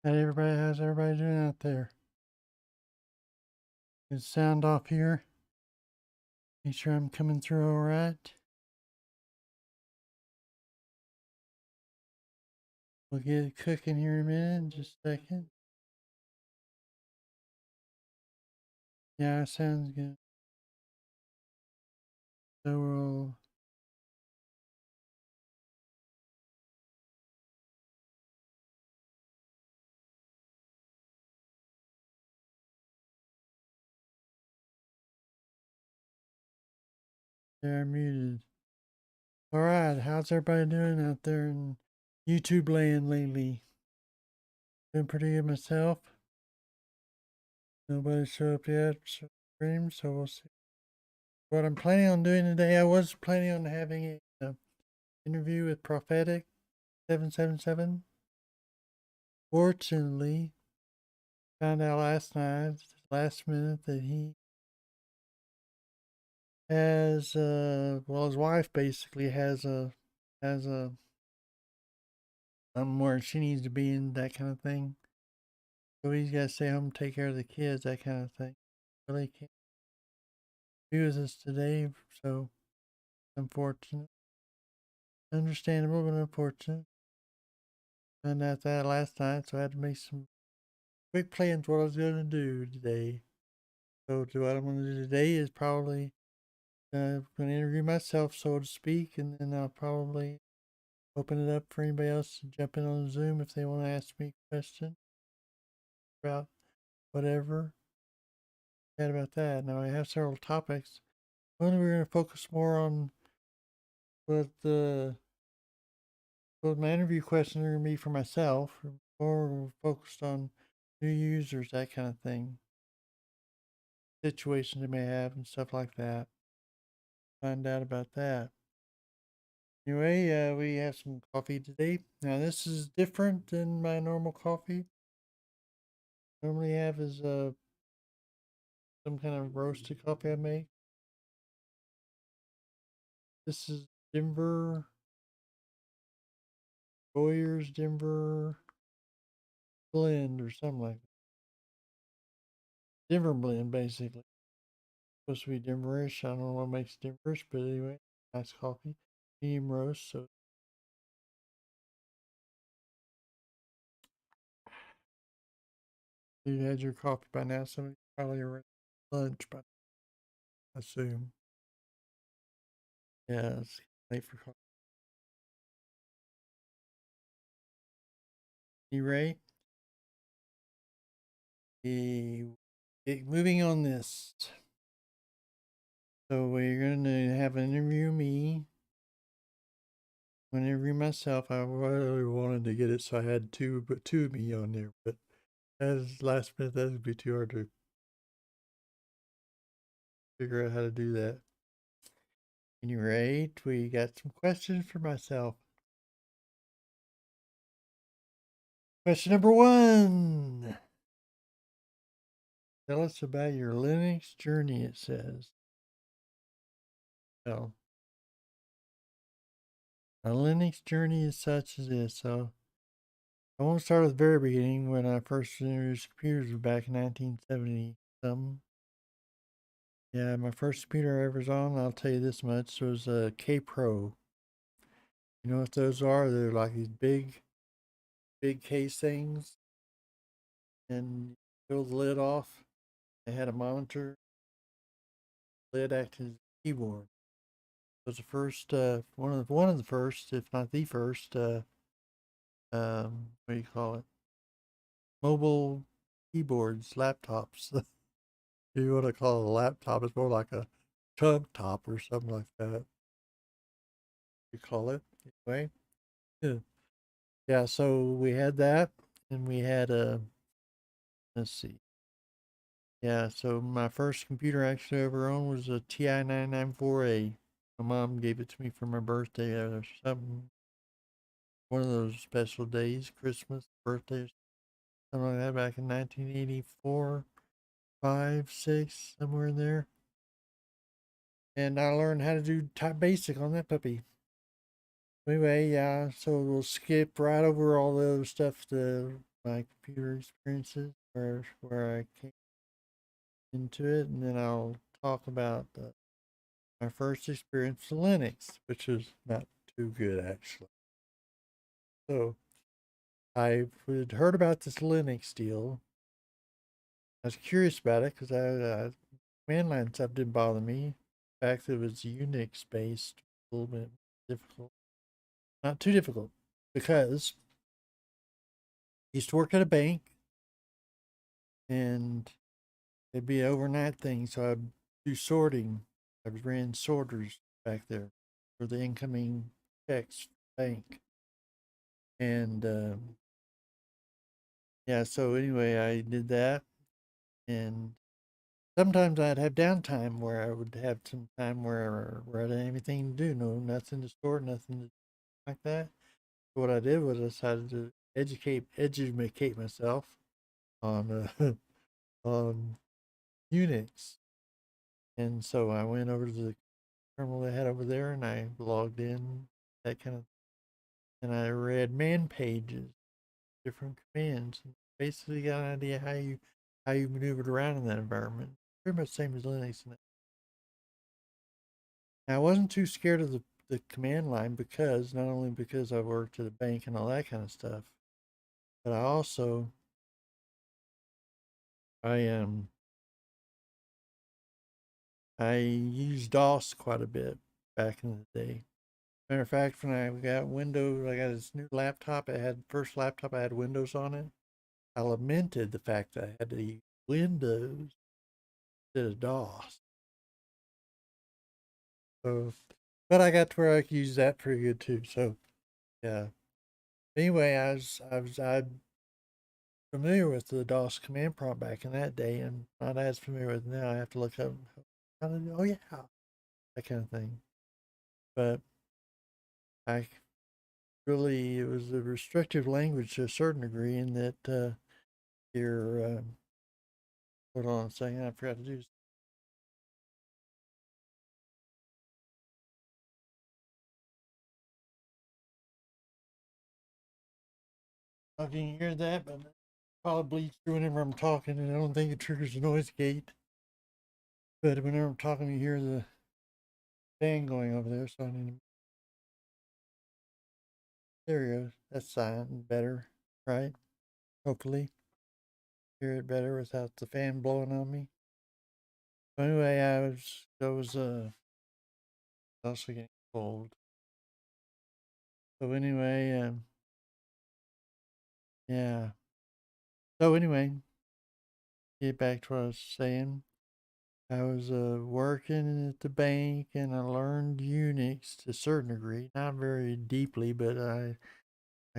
How's everybody doing out there? Good sound off here. Make sure I'm coming through all right. We'll get it cooking here in a minute, just a second. Yeah, sounds good. So we'll they're muted. All right, how's everybody doing out there in YouTube land lately? Been pretty good myself. Nobody showed up yet. Stream, so we'll see. What I'm planning on doing today, I was planning on having an interview with Prophetic 777. Fortunately, found out last night, last minute, that he has well, his wife basically has a where she needs to be in, that kind of thing. So he's got to stay home and take care of the kids, that kind of thing. Really can't be with us today, so unfortunate. Understandable, but unfortunate. Found out that last night, so I had to make some quick plans what I was going to do today. So what I'm going to do today is probably going to interview myself, so to speak, and then I'll probably open it up for anybody else to jump in on Zoom if they want to ask me a question about whatever. Chat about that. Now I have several topics. One, we're going to focus more on what my interview questions are going to be for myself, or focused on new users, that kind of thing, situations they may have, and stuff like that. Find out about that. Anyway, we have some coffee today. Now this is different than my normal coffee. Normally have is some kind of roasted coffee I make. This is Denver, Boyer's Denver blend or something like that. Denver blend, basically. Supposed to be Denverish. I don't know what makes Denverish, but anyway, nice coffee. Medium roast, so you had your coffee by now. Somebody probably around lunch, but I assume. Yeah, it's late for coffee. Anyway, moving on this. So we're going to have an interview me. I'm going to interview myself. I really wanted to get it, so I had two of me on there, but as last minute, that would be too hard to figure out how to do that. Any rate, we got some questions for myself. Question number 1. Tell us about your Linux journey, it says. So, a Linux journey is such as this. So, I won't start at the very beginning when I first introduced computers back in 1970 something. Yeah, my first computer I ever was on, I'll tell you this much, was a K Pro. You know what those are? They're like these big case things, and you peel the lid off. They had a monitor. Lid acted as a keyboard. It was the first, one of the first, if not the first, what do you call it? Mobile keyboards, laptops. If you want to call it a laptop, it's more like a tub top or something like that. You call it anyway. Yeah. Yeah. So we had that, and we had a. Let's see. Yeah. So my first computer actually ever owned was a TI 994A. My mom gave it to me for my birthday or something. One of those special days, Christmas, birthday, something like that, back in 1984, 5, 6, somewhere in there. And I learned how to do type basic on that puppy. Anyway, yeah, so we'll skip right over all the other stuff, the my computer experiences, where I came into it, and then I'll talk about my first experience with Linux, which was not too good actually. So I had heard about this Linux deal. I was curious about it because command line stuff didn't bother me. The fact that it was Unix based, a little bit difficult. Not too difficult because I used to work at a bank and it'd be an overnight thing. So I'd do sorting. I ran sorters back there for the incoming checks bank. And yeah, so anyway, I did that. And sometimes I'd have downtime where I would have some time where I didn't have anything to do, nothing to sort, nothing to, like that. So what I did was I decided to educate myself on on Unix, and so I went over to the terminal they had over there, and I logged in, that kind of, and I read man pages, different commands, and basically got an idea how you maneuvered around in that environment. Pretty much the same as Linux. Now, I wasn't too scared of the command line because not only because I worked at a bank and all that kind of stuff, but I also I I used DOS quite a bit back in the day. Matter of fact, when I got Windows, I got this new laptop. I had first laptop I had Windows on it. I lamented the fact that I had to use Windows instead of DOS. So, but I got to where I could use that pretty good too. So yeah. Anyway, I'm familiar with the DOS command prompt back in that day, and not as familiar with it now. I have to look up how to do. Oh yeah, that kind of thing. But I really, it was a restrictive language to a certain degree in that your hold on a second, I forgot to do. I can hear that, but it probably bleeds through whenever I'm talking, and I don't think it triggers the noise gate. But whenever I'm talking, you hear the fan going over there, so I need to. There we go. That's silent better, right? Hopefully, hear it better without the fan blowing on me. So anyway, I was also getting cold. So anyway, yeah. So anyway, get back to what I was saying. I was working at the bank and I learned Unix to a certain degree, not very deeply, but I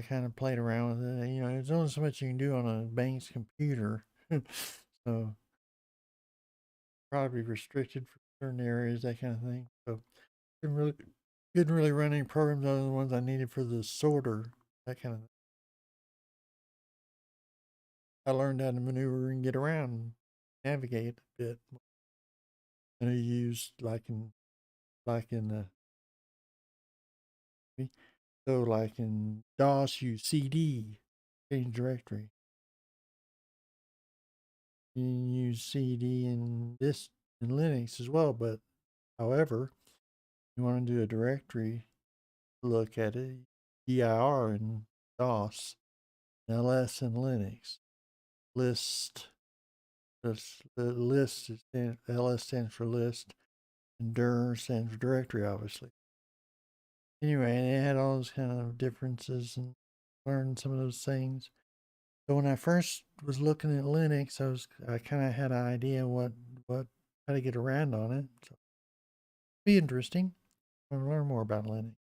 kind of played around with it. You know, there's only so much you can do on a bank's computer, so probably restricted for certain areas, that kind of thing. So didn't really run any programs other than the ones I needed for the sorter, that kind of thing. I learned how to maneuver and get around and navigate a bit. And I used like in the so like in DOS, use CD, change directory. You can use CD in this in Linux as well, but however, you want to do a directory look at it, dir in DOS, ls in Linux, list. The list is ls stands for list, and dir stands for directory, obviously. Anyway, they had all those kind of differences and learned some of those things. So when I first was looking at Linux, I kind of had an idea what how to get around on it. So it'd be interesting to learn more about Linux.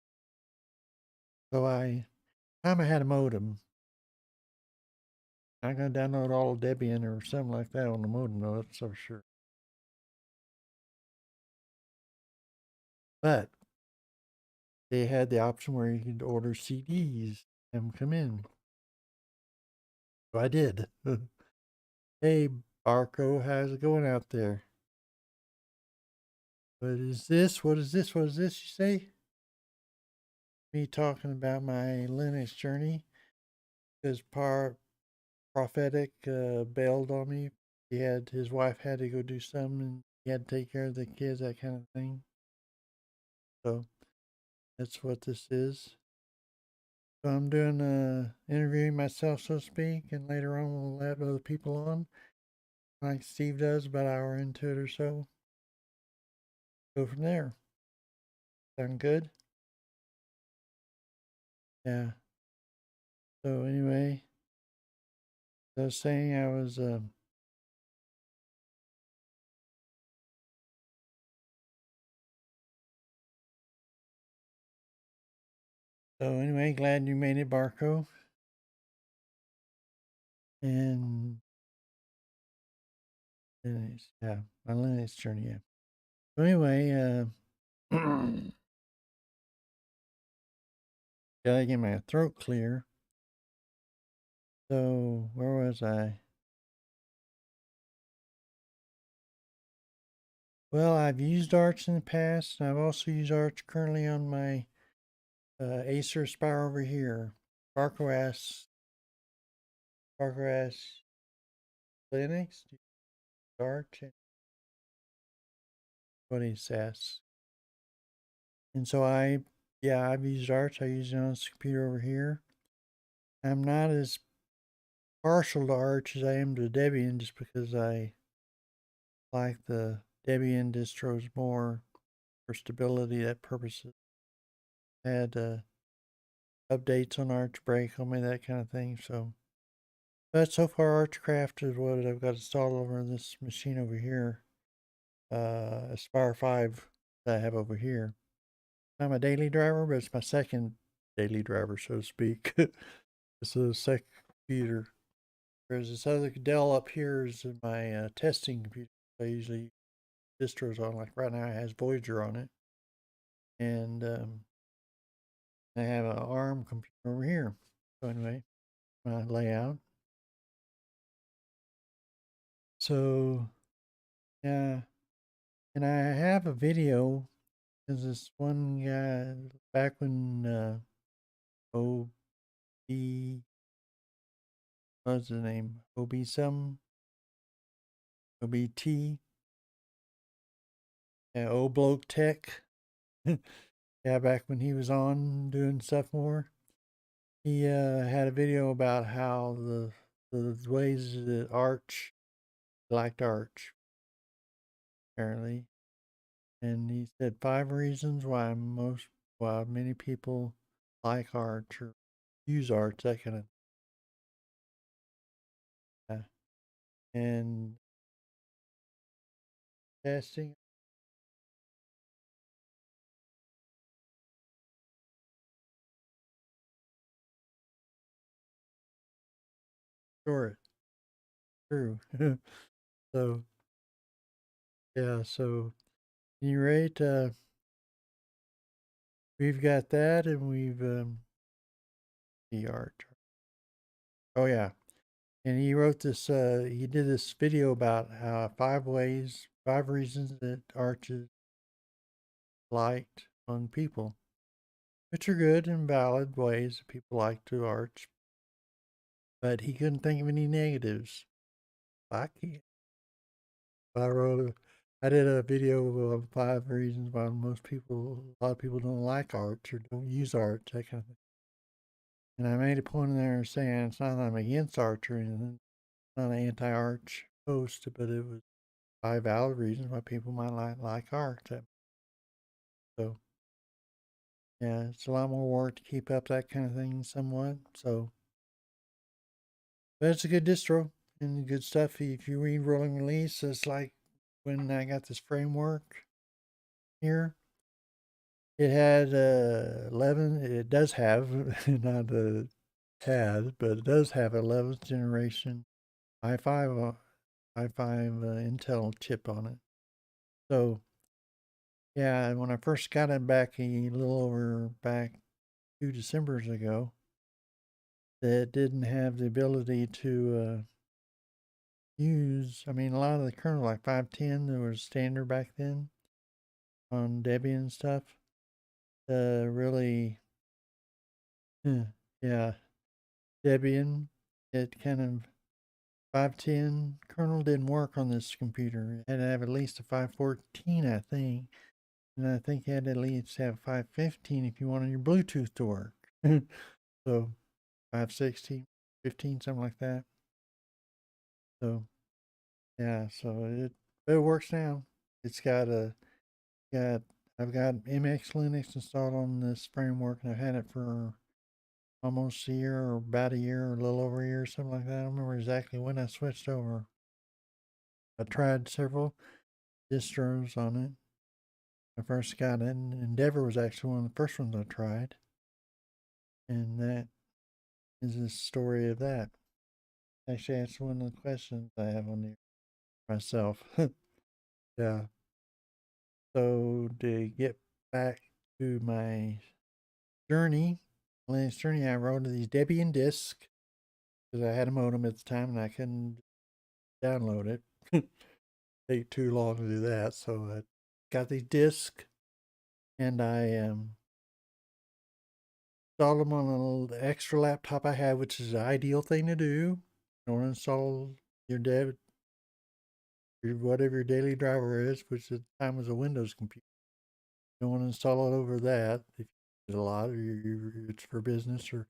So I had a modem. I'm gonna download all of Debian or something like that on the modem, though, that's for sure. But they had the option where you could order CDs and come in. So I did. Hey, Barco, how's it going out there? What is this? What is this? What is this? You say? Me talking about my Linux journey because prophetic bailed on me. His wife had to go do something, and he had to take care of the kids, that kind of thing. So that's what this is. So I'm doing interviewing myself, so to speak, and later on we'll have other people on, like Steve does, about an hour into it or so. Go from there. Sound good? Yeah. So anyway, as I was saying, I was so anyway, glad you made it, Barco. And yeah, my Linux journey. Yeah. So anyway, gotta get my throat clear. So where was I? Well, I've used Arch in the past, and I've also used Arch currently on my Acer Aspire over here. Barco asks Linux, Arch, and what he says. And so I've used Arch. I use it on this computer over here. I'm not as partial to Arch as I am to Debian, just because I like the Debian distros more for stability that purposes. Had updates on Arch break on me, that kind of thing. So, but so far, Archcraft is what I've got installed over on this machine over here. Aspire 5 that I have over here. Not my daily driver, but it's my second daily driver, so to speak. It's a second computer. Whereas this other Dell up here is my testing computer. I usually distros on, like right now it has Voyager on it. And I have an ARM computer over here. So anyway, my layout. So yeah, and I have a video. There's this one guy back when OB, what's his name? OB some OBT. Yeah, old bloke tech. Yeah, back when he was on doing stuff more. He had a video about how the ways that Arch liked Arch, apparently. And he said 5 reasons why many people like Arch or use Arch, that kind of thing. And testing, sure, true. So yeah, so you rate, we've got that, and we've the Arch. Oh yeah, and he wrote this. He did this video about how 5 reasons that Arch is liked on people, which are good and valid ways that people like to Arch. But he couldn't think of any negatives. I can't. I did a video of 5 reasons why a lot of people don't like Arch or don't use Arch, that kind of thing. And I made a point in there saying it's not that I'm against Arch or anything. It's not an anti-Arch post, but it was 5 valid reasons why people might like Arch. So yeah, it's a lot more work to keep up that kind of thing somewhat. So, but it's a good distro and good stuff. If you read rolling release, it's like when I got this framework here. It had 11. It does have not had, but it does have 11th generation i5 Intel chip on it. So yeah, when I first got it back a little over back 2 Decembers ago, that didn't have the ability to use. I mean, a lot of the kernel, like 5.10, that was standard back then on Debian and stuff. Really, yeah, Debian. It kind of 510 kernel didn't work on this computer. It had to have at least a 514, I think. And I think you had to at least have 515 if you wanted your Bluetooth to work. So 516, 15, something like that. So yeah, so it works now. It's got I've got MX Linux installed on this framework, and I've had it for almost a year, or about a year, or a little over a year, something like that. I don't remember exactly when I switched over. I tried several distros on it. I first got it, and Endeavor was actually one of the first ones I tried. And that is the story of that. Actually, that's one of the questions I have on here myself. Yeah. So to get back to my journey, Linux journey, I wrote these Debian disks because I had a modem at the time and I couldn't download it. Take too long to do that. So I got these discs and I installed them on a little extra laptop I had, which is the ideal thing to do. You want to install your whatever your daily driver is, which at the time was a Windows computer. You don't want to install it over that if you use it a lot, or it's for business, or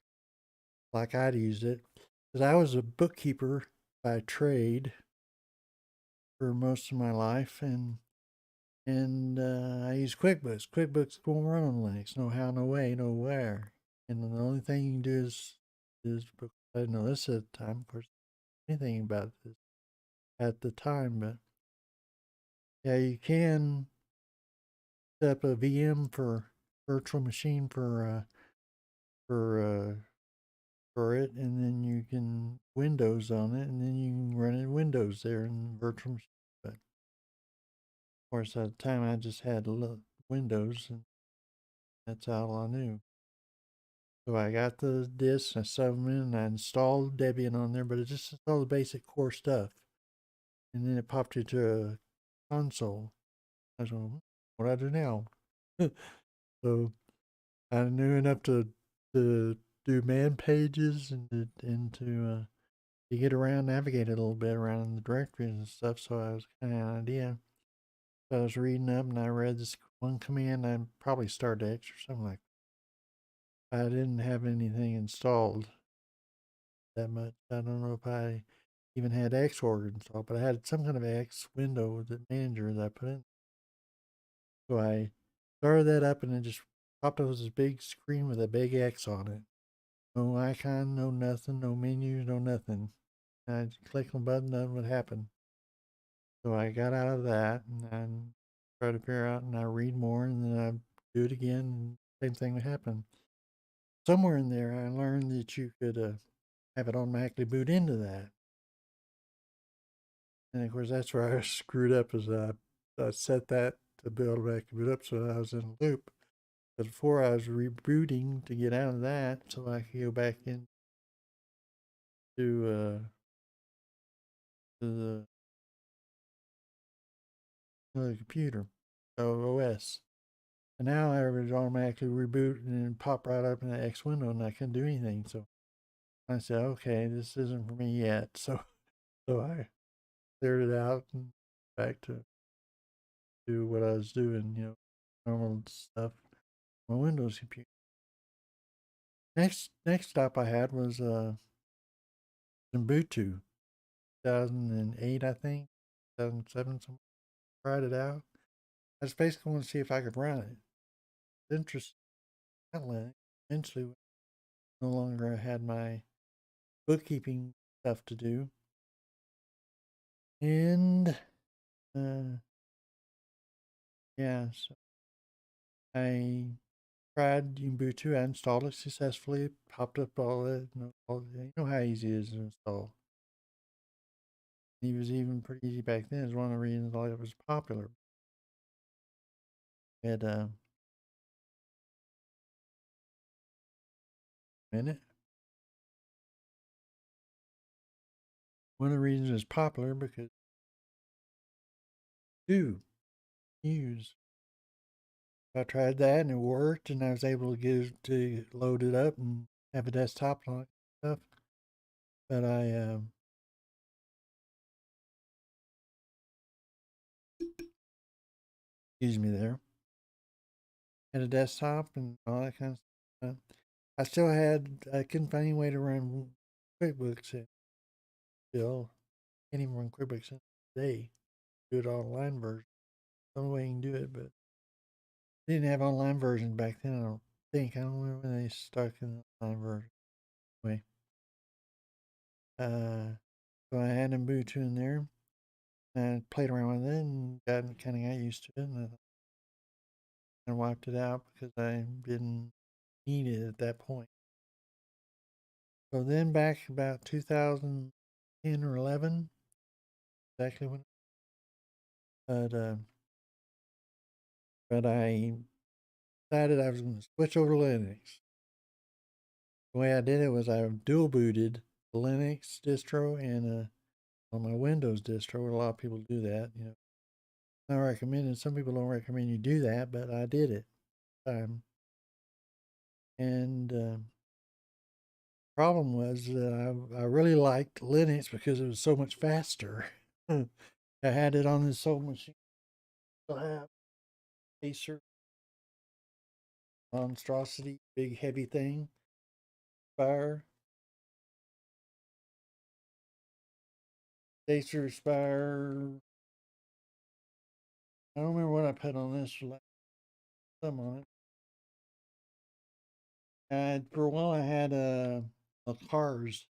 like I'd used it. Because I was a bookkeeper by trade for most of my life, and I use QuickBooks. QuickBooks won't run on Linux. No how, no way, nowhere. And the only thing you can do is I didn't know this at the time, of course, anything about this at the time, but yeah, you can set up a VM for virtual machine for for it, and then you can Windows on it, and then you can run it Windows there in virtual machine. But of course, at the time, I just had Windows, and that's all I knew. So I got the disk, I shoved them in, and I installed Debian on there, but it just installed the basic core stuff. And then it popped into a console. I was going, what do I do now? So I knew enough to do man pages to get around, navigate a little bit around in the directories and stuff. So I was kind of an idea. So I was reading up and I read this one command. I probably started X or something like that. I didn't have anything installed that much. I don't know if I even had Xorg installed, but I had some kind of X window with the manager that I put in. So I started that up and it just popped up as this big screen with a big X on it. No icon, no nothing, no menus, no nothing. I just click on the button, nothing would happen. So I got out of that and I tried to figure out and I read more and then I do it again and same thing would happen. Somewhere in there I learned that you could have it automatically boot into that. And of course that's where I screwed up is I set that to be automatically boot up so I was in a loop. Because before I was rebooting to get out of that so I could go back into to the computer, OS. And now I would automatically reboot and pop right up in the X window and I couldn't do anything. So I said, okay, this isn't for me yet. So I cleared it out and back to do what I was doing, normal stuff on my Windows computer. Next stop I had was Ubuntu, 2008, I think, 2007. Something. Tried it out. I just basically want to see if I could run it. It's interesting. Eventually, no longer had my bookkeeping stuff to do, and yeah, so I tried Ubuntu. I installed it successfully. It popped up you know how easy it is to install. It was even pretty easy back then. It's one of the reasons why it was popular. Had a minute. One of the reasons it's popular because do use. I tried that and it worked, and I was able to get it to load it up and have a desktop on it and stuff. But excuse me there. Had a desktop and all that kind of stuff. I couldn't find any way to run QuickBooks still. Can't even run QuickBooks today. Do it online version. The only way you can do it, but they didn't have online version back then, I don't think. I don't remember when they stuck in the online version. Anyway, so I had Ubuntu in there. And I played around with it and kind of got used to it. And I wiped it out because I didn't need it at that point. So then back about 2010 or 11, exactly when, but uh, but I decided I was going to switch over to Linux. The way I did it was I dual booted the Linux distro and on my Windows distro. A lot of people do that. Not recommended. Some people don't recommend you do that, but I did it. And problem was that I really liked Linux because it was so much faster. I had it on this old machine. I have Acer monstrosity, big heavy thing, Spire, Acer Spire. I don't remember what I put on this. Some on it. And for a while, I had a Cars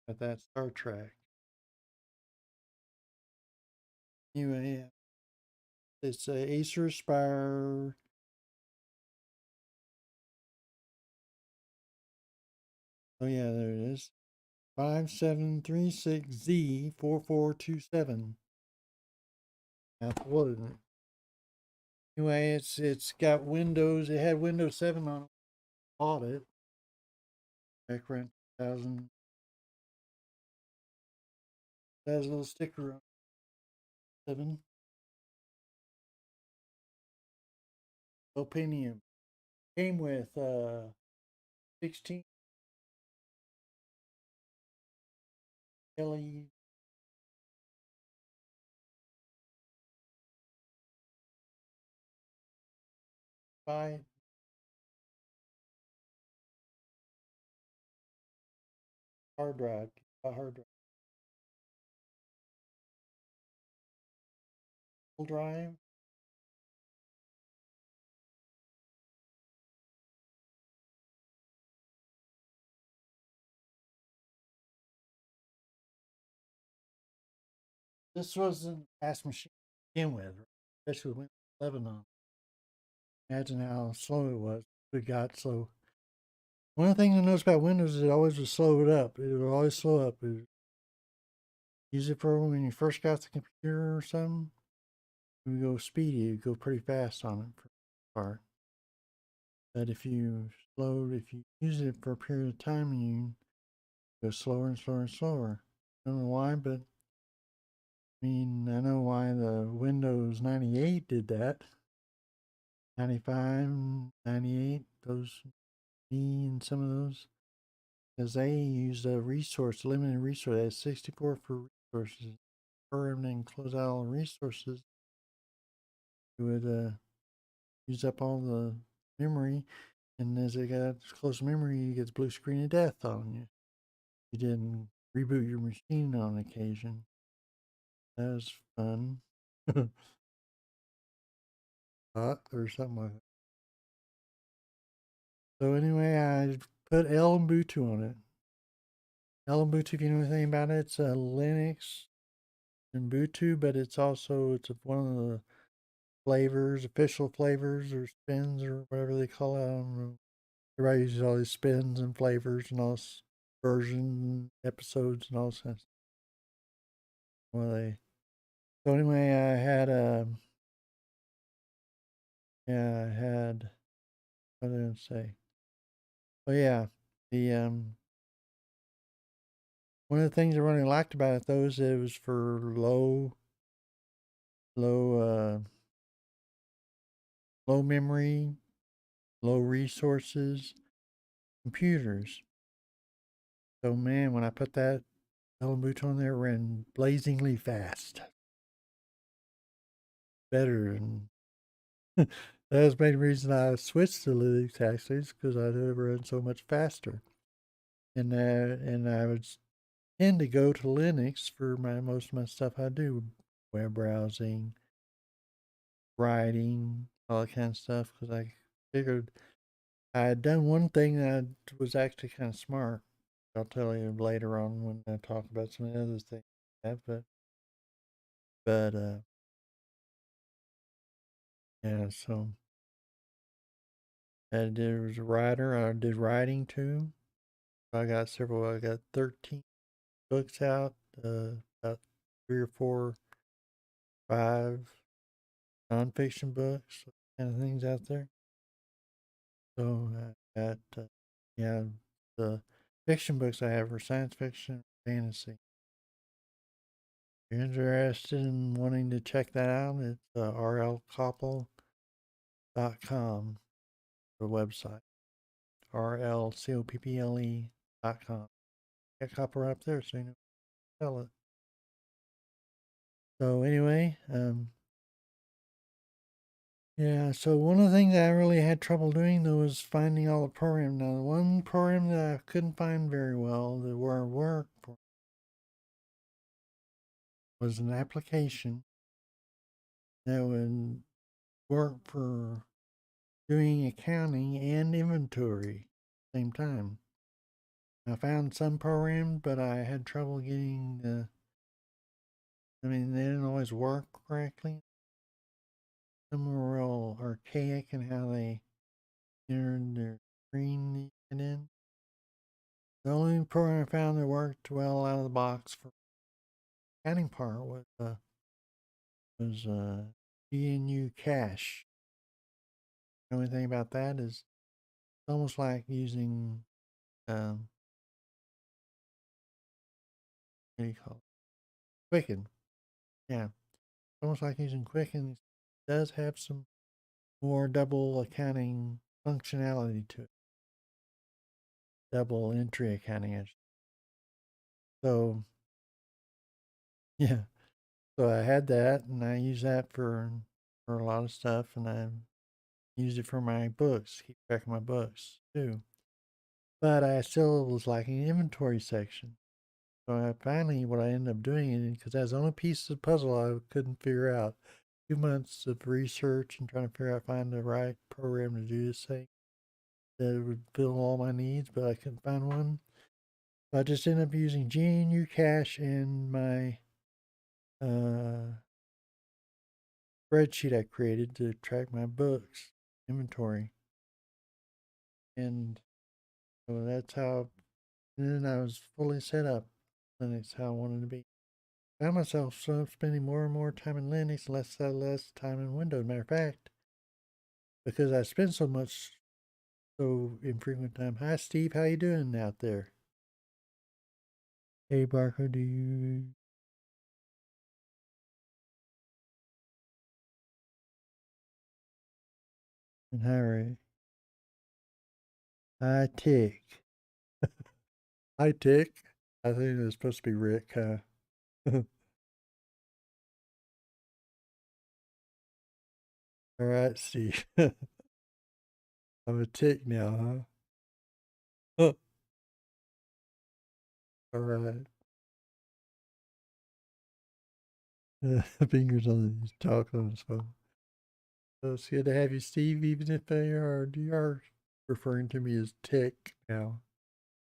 at that Star Trek. Anyway, yeah. It's a Acer Spire. Oh yeah, there it is. 5736Z4427. Apple, isn't it? Anyway, it's got Windows. It had Windows 7 on it. Bought it back around 2000. It has a little sticker on 7. Opinion came with 16 LED by hard drive. Hard drive. Full drive. This wasn't fast machine to begin with, especially with Windows 11 on. Imagine how slow it was. It got slow. One of the things I noticed about Windows is it always would slow it up. It would always slow up. Use it for when you first got the computer or something. It would go speedy. It would go pretty fast on it for the part. But if you use it for a period of time, you go slower and slower and slower. I don't know why, but I mean, I know why the Windows 98 did that. 95, 98, those me and some of those, because they used a limited resource. They had 64 for resources. For them and close out all the resources, it would use up all the memory. And as it got close to memory, you get the blue screen of death on you. You didn't reboot your machine on occasion. That was fun. Or something like that. So anyway, I put L and Ubuntu on it. L and Ubuntu, if you know anything about it, it's a Linux and Ubuntu, but it's one of the flavors, official flavors or spins or whatever they call it. I don't know. Everybody uses all these spins and flavors and all this version episodes and all this. Well, so anyway, I had what did I say? Oh yeah, the one of the things I really liked about it though is it was for low low memory, low resources computers. So man, when I put that Boot on there, it ran blazingly fast. better. And that was the main reason I switched to Linux actually, is because I knew it run so much faster. And I would tend to go to Linux for most of my stuff I do, web browsing, writing, all that kind of stuff, because I figured I had done one thing that was actually kind of smart. I'll tell you later on when I talk about some of the other things I have, but yeah, so I did was a writer. I did writing too. I got several. I got 13 books out. About 3 or 4, 5 nonfiction books, kind of things out there. So I got yeah, the fiction books I have are science fiction, fantasy. If you're interested in wanting to check that out, it's rlcopple.com, the website. rlcopple.com. Got copper up there, so you know tell it. So anyway, yeah. So one of the things I really had trouble doing though was finding all the programs. Now, the one program that I couldn't find very well that were work for was an application that would work for doing accounting and inventory at the same time. I found some programs, but I had trouble getting the. I mean, they didn't always work correctly. Some were real archaic in how they entered their screen in. The only program I found that worked well out of the box for the accounting part was GNU Cache. The only thing about that is it's almost like using what do you call it? Quicken. Yeah, almost like using Quicken. It does have some more double accounting functionality to it. Double entry accounting. So yeah, so I had that, and I use that for a lot of stuff, and I use it for my books, keep track of my books too. But I still was lacking an inventory section. So I finally, what I ended up doing, because that's the only piece of the puzzle I couldn't figure out. 2 months of research and trying to figure out, find the right program to do this thing that would fill all my needs, but I couldn't find one. So I just ended up using GNU Cache and my uh, spreadsheet I created to track my books inventory. And so that's how, and then I was fully set up. Linux how I wanted to be. I found myself spending more and more time in Linux, less time in Windows. Matter of fact, because I spend so infrequent time. Hi, Steve. How you doing out there? Hey, Barker. Do you? And hi, Ray. Hi, Tick. Hi, Tick. I think it's supposed to be Rick, huh? All right, Steve. I'm a Tick now, huh? All right. Fingers on the talk on his phone. So it's good to have you, Steve, even if you are referring to me as Tick now.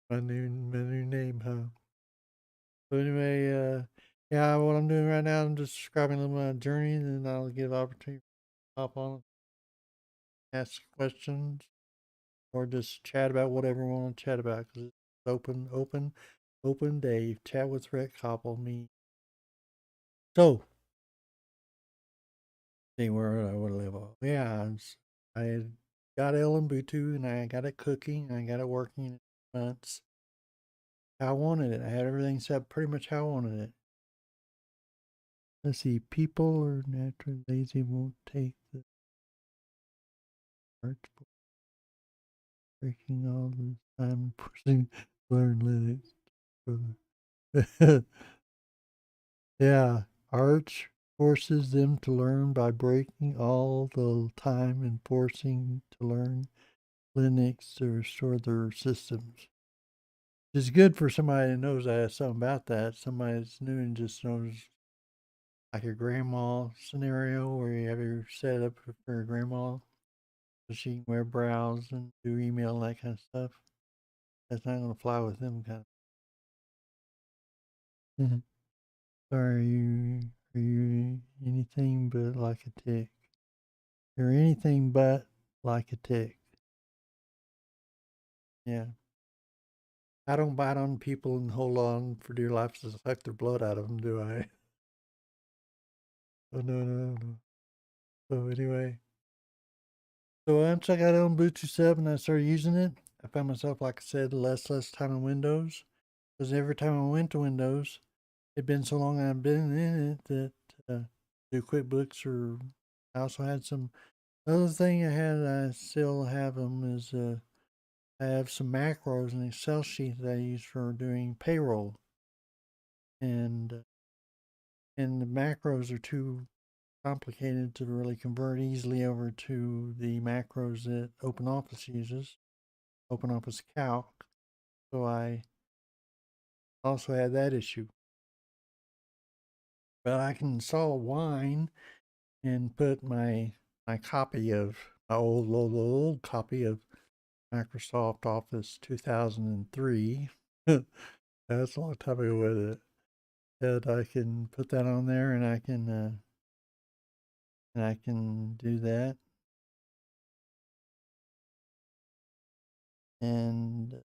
My new name, huh? So anyway, yeah, what I'm doing right now, I'm just describing a little my journey, and then I'll give opportunity to hop on, ask questions, or just chat about whatever we want to chat about, because it's open day. Chat with Rick Copple, me. So, see where I would live. Yeah, I got Ellen Butu, and I got it cooking, and I got it working in months. How I wanted it. I had everything set pretty much how I wanted it. Let's see, people are naturally lazy, won't take the art breaking all the time pushing learn Linux. Yeah, Arch. forces them to learn by breaking all the time and forcing to learn Linux to restore their systems. It's good for somebody that knows something about that. Somebody that's new and just knows, like a grandma scenario where you have your setup for your grandma so she can web browse and do email and that kind of stuff. That's not going to fly with them kind of. Mm-hmm. Sorry, are you anything but like a tick? You're anything but like a tick. Yeah. I don't bite on people and hold on for dear life to suck their blood out of them, do I? Oh, no, no, no. So anyway, so once I got on Bluetooth 7, I started using it. I found myself, like I said, less time in Windows. Because every time I went to Windows, it'd been so long I've been in it that do QuickBooks, or I also had some other thing I still have them is I have some macros and Excel sheet that I use for doing payroll, and uh, and the macros are too complicated to really convert easily over to the macros that OpenOffice uses, OpenOffice Calc. So I also had that issue. But I can install Wine and put my copy of my old copy of Microsoft Office 2003. That's a long time ago with it. And I can put that on there, and I can do that. And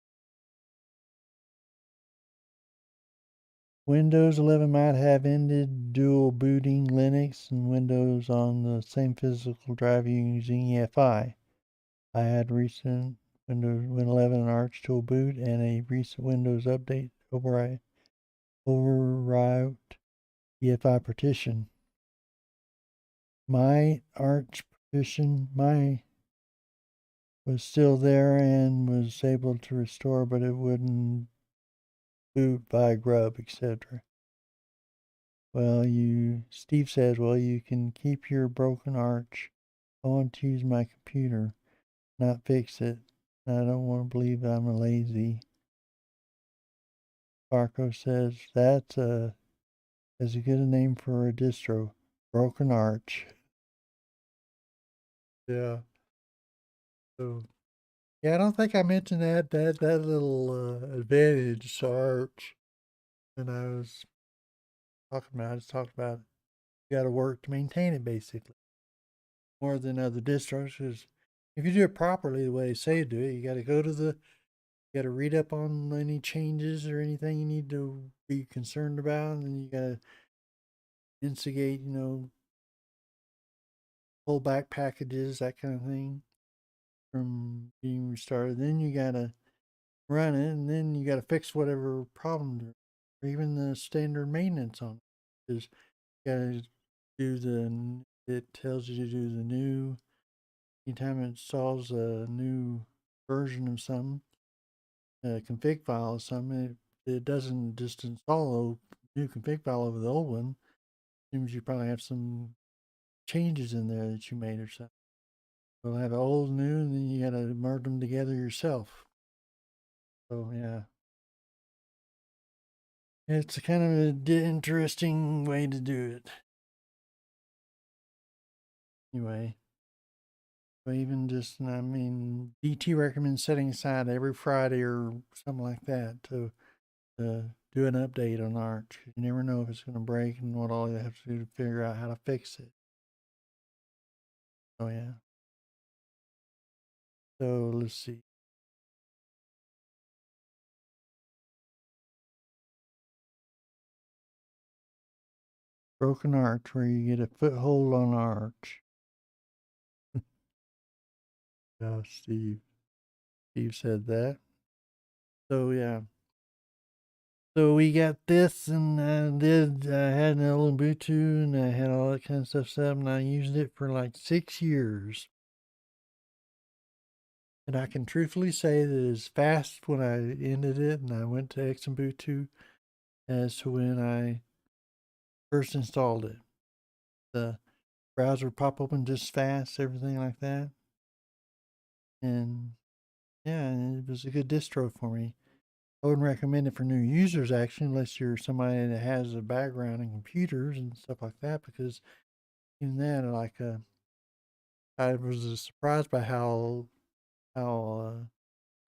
Windows 11 might have ended dual booting Linux and Windows on the same physical drive using EFI. I had recent Windows 11 Arch tool boot and a recent Windows update overwrite EFI partition. My Arch partition, was still there and was able to restore, but it wouldn't boot by grub, etc. Well, Steve says, well, you can keep your broken Arch. I want to use my computer, not fix it. I don't want to believe I'm a lazy. Barco says, that's as good a name for a distro. Broken Arch. Yeah. So, yeah, I don't think I mentioned that little advantage to Arch when I was talking about it. I just talked about it. You got to work to maintain it, basically, more than other distros. Because if you do it properly, the way they say to do it, you got to you got to read up on any changes or anything you need to be concerned about, and then you got to instigate, pull back packages, that kind of thing, from being restarted. Then you got to run it, and then you got to fix whatever problem there, or even the standard maintenance on it. Because you got to it tells you to do the new, anytime it installs a new version of something, a config file or something, it doesn't just install a new config file over the old one. It seems you probably have some changes in there that you made or something. We'll have old, new, and then you got to merge them together yourself. So yeah, it's a kind of an interesting way to do it. Anyway, but even just, I mean, DT recommends setting aside every Friday or something like that to do an update on Arch. You never know if it's going to break and what all you have to do to figure out how to fix it. Oh yeah. So let's see. Broken Arch, where you get a foothold on Arch. Yeah, Steve. Steve said that. So yeah. So we got this, and I had an Ubuntu, and I had all that kind of stuff set up, and I used it for like 6 years. And I can truthfully say that as fast when I ended it and I went to Ubuntu as to when I first installed it. the browser pop open just fast, everything like that. And yeah, it was a good distro for me. I wouldn't recommend it for new users actually, unless you're somebody that has a background in computers and stuff like that. Because even that, like, I was surprised by how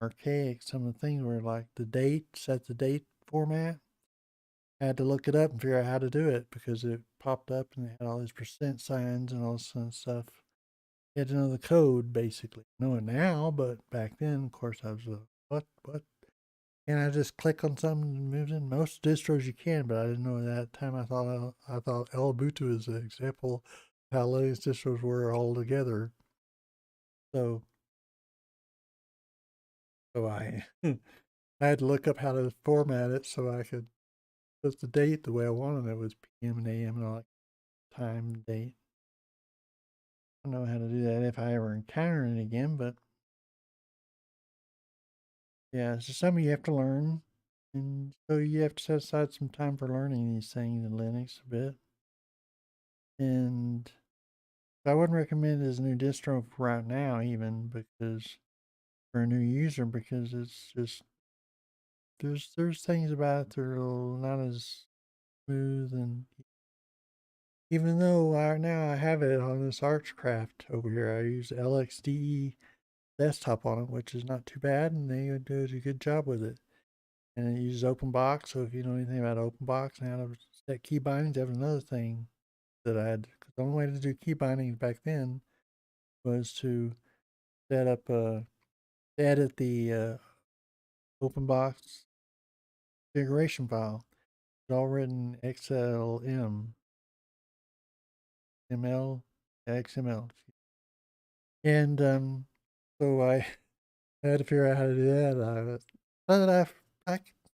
archaic some of the things were. Like the date, set the date format. I had to look it up and figure out how to do it because it popped up and it had all these percent signs and all this kind of stuff. You had to know the code basically. I know it now, but back then, of course, I was what? And I just click on something and moves in. Most distros you can, but I didn't know at that time. I thought Ubuntu is an example of how Linux distros were all together. So I I had to look up how to format it so I could put the date the way I wanted it, was PM and AM and all that time date. I don't know how to do that if I ever encounter it again, but yeah, it's just something you have to learn. And so you have to set aside some time for learning these things in Linux a bit. And I wouldn't recommend it as a new distro for right now, even because for a new user, because it's just there's things about it that are not as smooth. And even though now I have it on this Archcraft over here, I use LXDE desktop on it, which is not too bad, and they do a good job with it. And it uses OpenBox, so if you know anything about OpenBox and how to set key bindings, that was another thing that I had. Because the only way to do key bindings back then was to set up edit the OpenBox configuration file. It's all written XLM, ML, XML. And so I had to figure out how to do that. But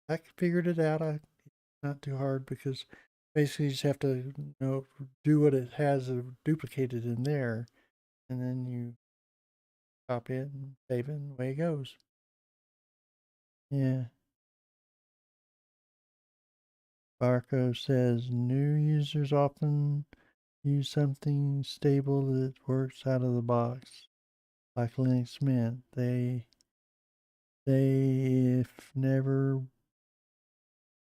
I figured it out. Not too hard because basically you just have to do what it has duplicated in there, and then you copy it and save it, and away it goes. Yeah. Barco says new users often use something stable that works out of the box, like Linux Mint. They if never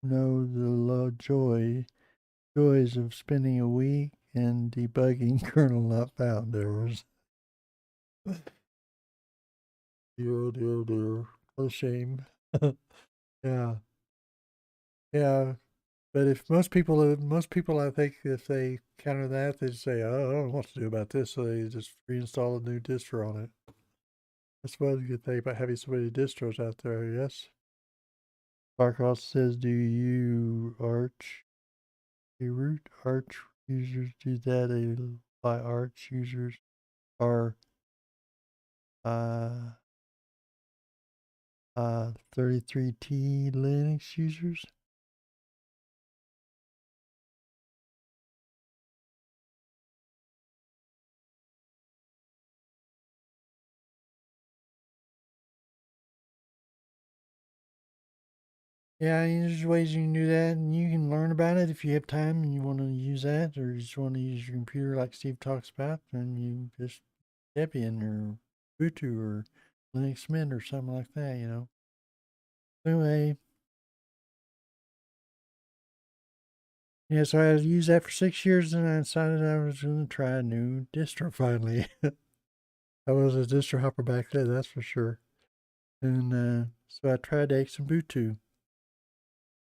know the joys of spending a week and debugging kernel not found errors. Dear, dear, dear. What a shame. Yeah. Yeah. But if most people, I think, if they counter that, they say, "Oh, I don't know what to do about this," so they just reinstall a new distro on it. That's one good thing about having so many distros out there, yes. Barkhoff says, "Do you root Arch users do that? By Arch users are uh 33T Linux users?" Yeah, there's ways you can do that, and you can learn about it if you have time and you want to use that, or you just want to use your computer like Steve talks about, and you just Debian or Ubuntu or Linux Mint or something like that. Anyway, yeah, so I used that for 6 years, and I decided I was going to try a new distro finally. I was a distro hopper back then, that's for sure. And so I tried X and Ubuntu,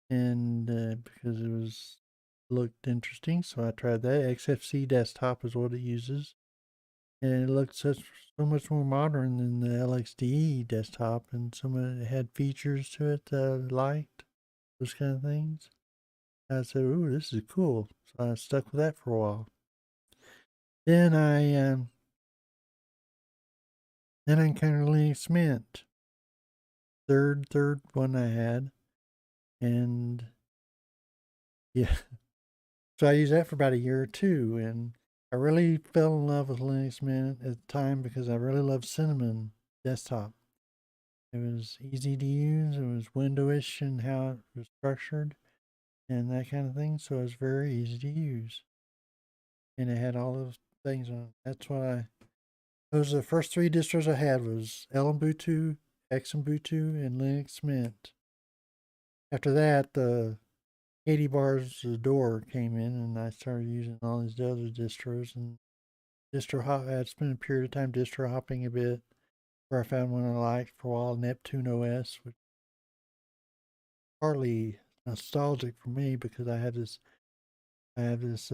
and because it looked interesting, so I tried that. XFC desktop is what it uses, and it looked so much more modern than the LXDE desktop, and some of it had features to it that I liked, those kind of things. I said, "Ooh, this is cool," so I stuck with that for a while. Then I encountered Linux Mint, third one I had, and yeah, so I used that for about a year or two, and I really fell in love with Linux Mint at the time because I really loved Cinnamon desktop. It was easy to use, it was windowish and how it was structured and that kind of thing, so it was very easy to use. and it had all those things on it. That's why those are the first three distros I had was Ubuntu, Xubuntu, and Linux Mint. After that, the 80 bars the door came in, and I started using all these other distros and distro hop. I'd spent a period of time distro hopping a bit, where I found one I liked for a while, Neptune OS, which is partly nostalgic for me because I have this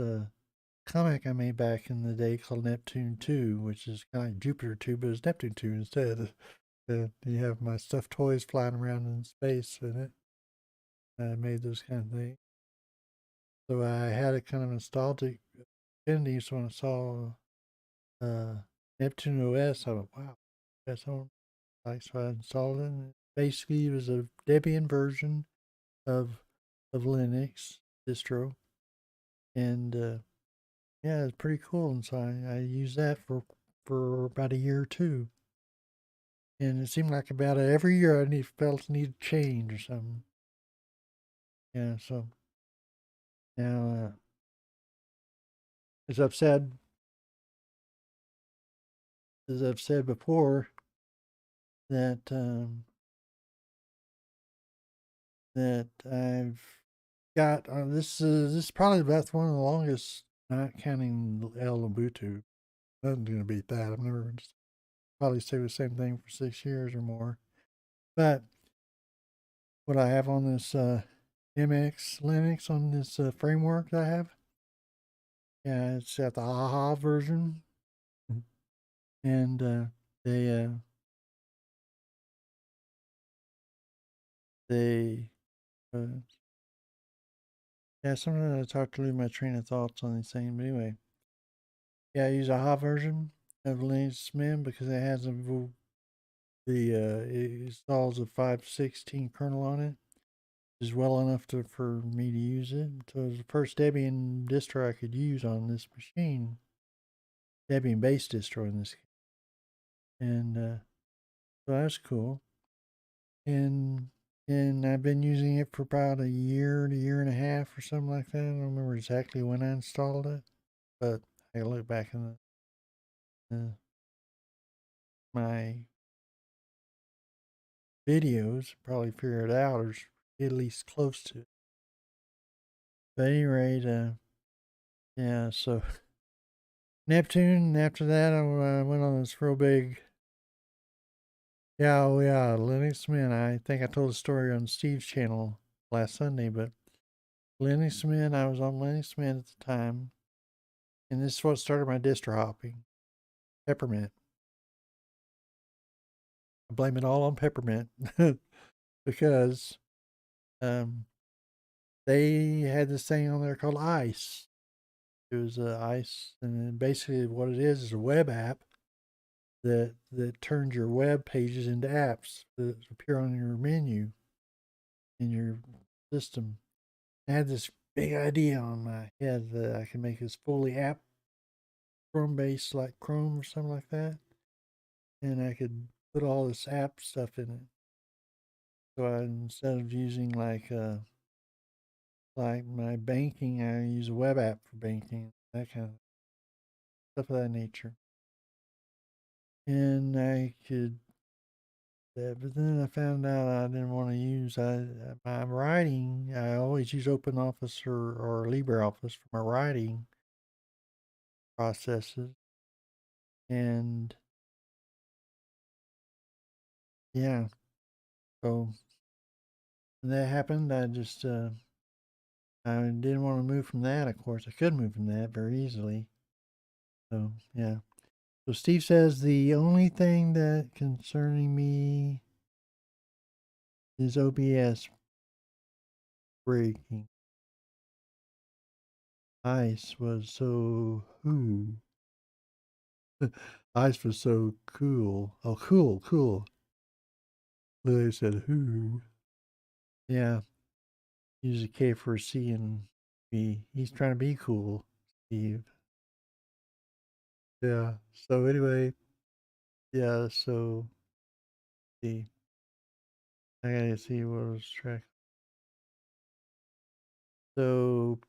comic I made back in the day called Neptune 2, which is kind of like Jupiter 2, but it's Neptune 2 instead. You have my stuffed toys flying around in space in it. I made those kind of things. So I had a kind of nostalgic affinity. So when I saw uh, Neptune OS, I went, wow, that's on. Like, so I installed it. And basically, it was a Debian version of Linux distro. And yeah, it's pretty cool. And so I used that for about a year or two. And it seemed like about every year felt the need to change or something. Yeah, so now, as I've said, before, that that I've got this is probably about one of the longest, not counting El Ubuntu. Nothing's gonna beat that. I've never probably say the same thing for 6 years or more. But what I have on this MX Linux on this framework that I have, yeah, it's at the AHA version, and they they yeah, sometimes it's hard to lose my train of thoughts on these things. But anyway, yeah, I use a AHA version of Linux Mint because it has it installs a 5.16 kernel on it. Is well enough for me to use it. So it was the first Debian distro I could use on this machine. Debian based distro in this case. And so that's cool. And I've been using it for about a year to year and a half or something like that. I don't remember exactly when I installed it, but I look back in my videos, probably figure it out or at least close to it. But at any rate, yeah, so Neptune, after that, I went on this real big. Yeah, oh yeah, Linux Mint. I think I told a story on Steve's channel last Sunday, but Linux Mint, I was on Linux Mint at the time, and this is what started my distro hopping. Peppermint. I blame it all on Peppermint because um, they had this thing on there called Ice. It was Ice, and basically what it is a web app that turns your web pages into apps that appear on your menu in your system. I had this big idea on my head that I could make this fully app Chrome based, like Chrome or something like that, and I could put all this app stuff in it. So instead of using like my banking, I use a web app for banking, that kind of stuff of that nature. And I could, but then I found out I didn't want to use my writing. I always use OpenOffice or LibreOffice for my writing processes, and yeah, so when that happened, I didn't want to move from that. Of course, I could move from that very easily. So yeah. So Steve says the only thing that concerning me is OBS breaking. Ice was so who. Ice was so cool. Oh, cool. Lily said who. Yeah, use a K for C and B. He's trying to be cool, Steve. Yeah. So anyway, yeah. So see, I gotta see what was track. So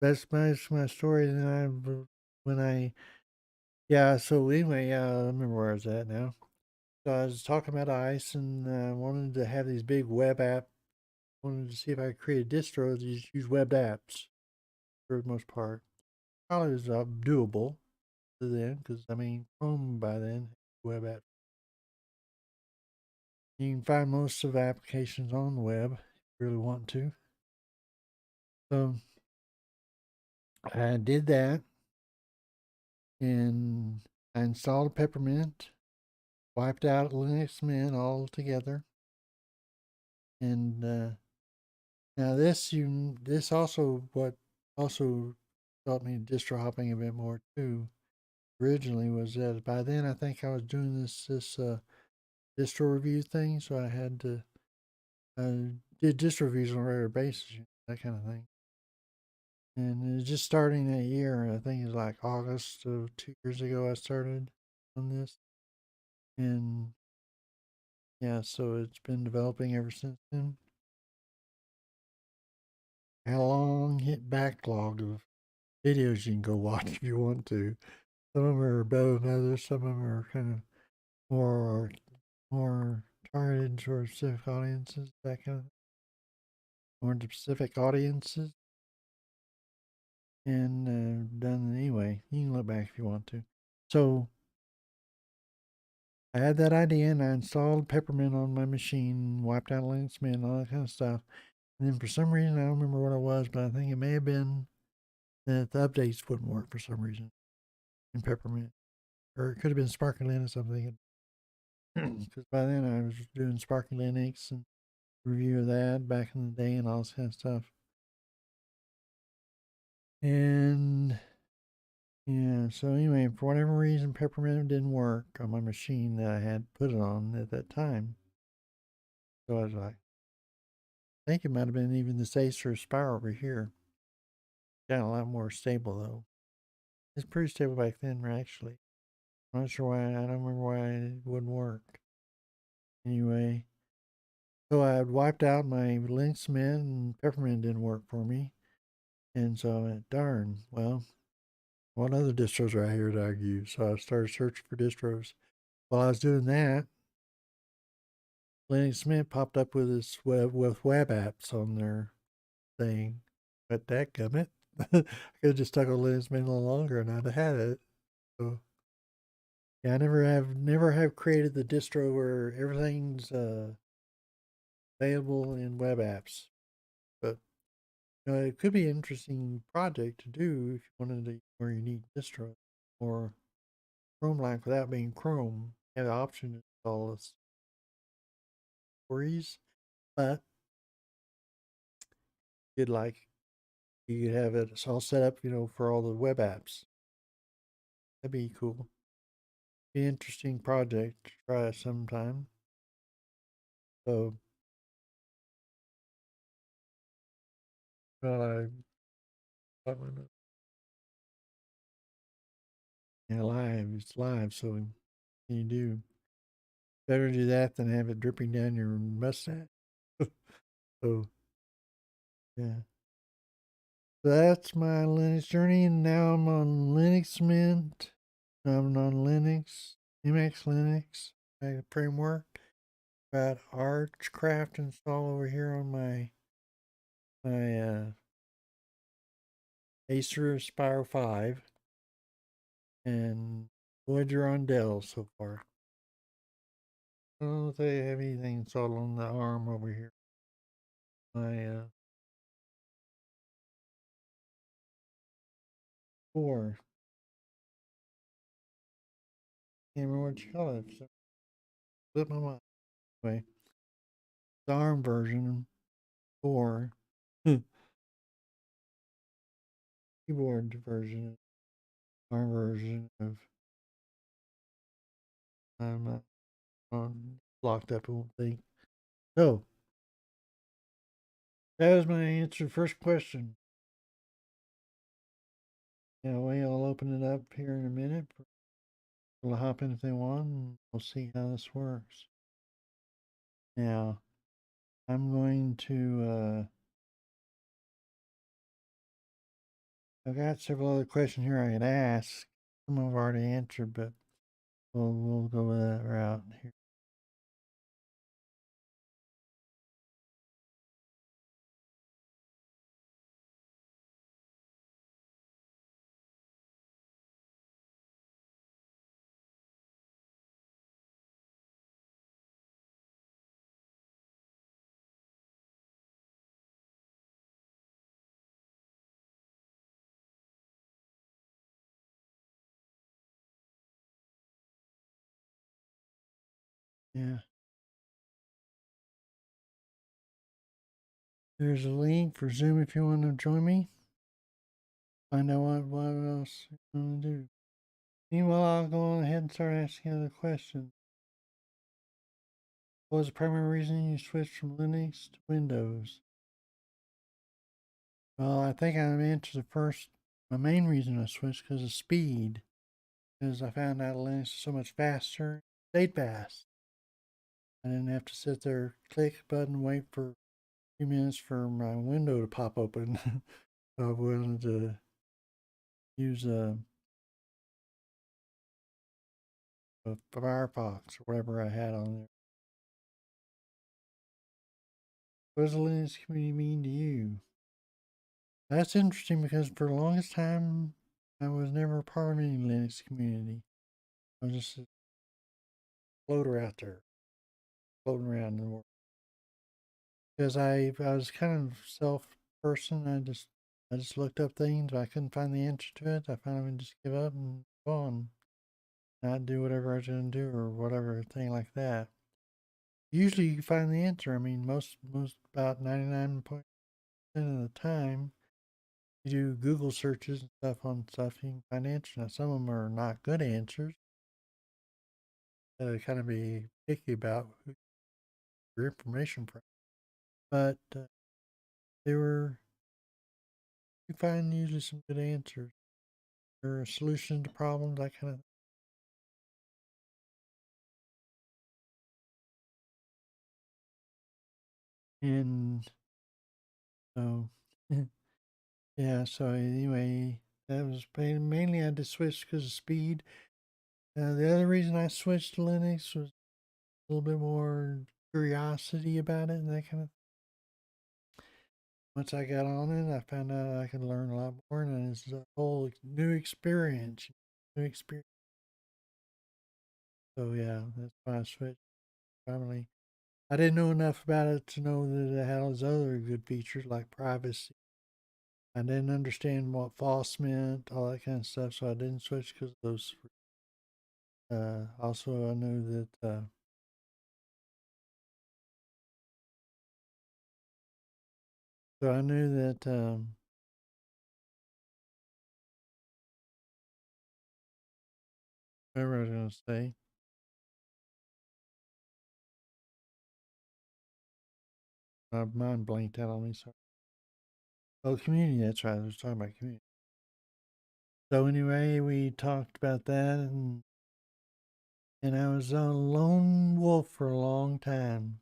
that's my story. Then when I yeah. So anyway, I remember where I was at now. So I was talking about ice and wanted to have these big web app. Wanted to see if I could create a distro that just use web apps for the most part. Probably was doable to then because I mean Chrome by then web app. You can find most of the applications on the web if you really want to. So I did that and I installed Peppermint, wiped out Linux Mint altogether, and now this also what also taught me distro hopping a bit more too. Originally was that by then I think I was doing this distro review thing, so I had to did distro reviews on a regular basis, that kind of thing. And just starting that year, I think it was like August of 2 years ago I started on this. And yeah, so it's been developing ever since then. A long hit backlog of videos you can go watch if you want to. Some of them are better than others. Some of them are kind of more targeted towards specific audiences, that kind of more specific audiences. And done anyway. You can look back if you want to. So I had that idea and I installed Peppermint on my machine, wiped out Linux Mint, all that kind of stuff. And then for some reason, I don't remember what it was, but I think it may have been that the updates wouldn't work for some reason in Peppermint. Or it could have been Sparky Linux, I'm thinking. Because by then I was doing Sparky Linux and review of that back in the day and all this kind of stuff. And yeah, so anyway, for whatever reason, Peppermint didn't work on my machine that I had put it on at that time. So I was like, I think it might have been even this Acer Aspire over here. Got a lot more stable though. It's pretty stable back then, actually. I'm not sure why. I don't remember why it wouldn't work. Anyway, so I had wiped out my Linux Mint and Peppermint didn't work for me. And so I went, darn, well, what other distros are out here that I could use? So I started searching for distros. While I was doing that, Linux Mint popped up with this with web apps on their thing. But dadgummit, I could have just stuck on Linux Mint a little longer and I'd have had it. So yeah, I never have created the distro where everything's available in web apps. But it could be an interesting project to do if you wanted to where you need distro or Chrome like without being Chrome. You have the option to install stories, but you'd like you could have it all set up, for all the web apps. That'd be cool. Be an interesting project to try sometime. So, well, yeah, live. It's live, so you do better do that than have it dripping down your mustache. So, yeah. So that's my Linux journey, and now I'm on Linux Mint. I'm on Linux, Emacs Linux framework. Got Archcraft installed over here on my Acer Aspire 5 and Voyager on Dell so far. I don't know if they have anything installed on the ARM over here. My 4. Can't remember what you call it. So flip my mind. Anyway, the ARM version 4. Keyboard version. ARM version of I'm not on locked up, I won't think. So that was my answer to the first question. Anyway, I'll open it up here in a minute. We'll hop in if they want and we'll see how this works. Now, I'm going to I've got several other questions here I could ask. Some I've already answered, but we'll go with that route here. Yeah. There's a link for Zoom if you want to join me. Find out what else you want to do. Meanwhile, I'll go on ahead and start asking other questions. What was the primary reason you switched from Linux to Windows? Well, I think I answered the first. My main reason I switched because of speed. Because I found out Linux is so much faster. Stayed fast. I didn't have to sit there, click button, wait for a few minutes for my window to pop open. I wanted to use a Firefox or whatever I had on there. What does the Linux community mean to you? That's interesting because for the longest time, I was never a part of any Linux community. I was just a floater out there, floating around in the world. Because I was kind of self person. I just looked up things. I couldn't find the answer to it. I finally just give up and go on, not do whatever I was going to do or whatever thing like that. Usually you find the answer. I mean, most about 99% of the time, you do Google searches and stuff on stuff, you can find answers. Now, some of them are not good answers. Kind of be picky about your information from. But they were, you find usually some good answers or a solution to problems, that kind of thing. And so, yeah, so anyway, that was mainly I just switched because of speed. The other reason I switched to Linux was a little bit more curiosity about it and that kind of. Once I got on it, I found out I could learn a lot more, and it's a whole new experience. New experience. So yeah, that's why I switched. Finally, I didn't know enough about it to know that it had all those other good features like privacy. I didn't understand what false meant, all that kind of stuff, so I didn't switch because of those. Also, I knew that. So I knew that. Whatever I was going to say, my mind blanked out on me. Sorry. Oh, community. That's right. I was talking about community. So anyway, we talked about that, and I was a lone wolf for a long time,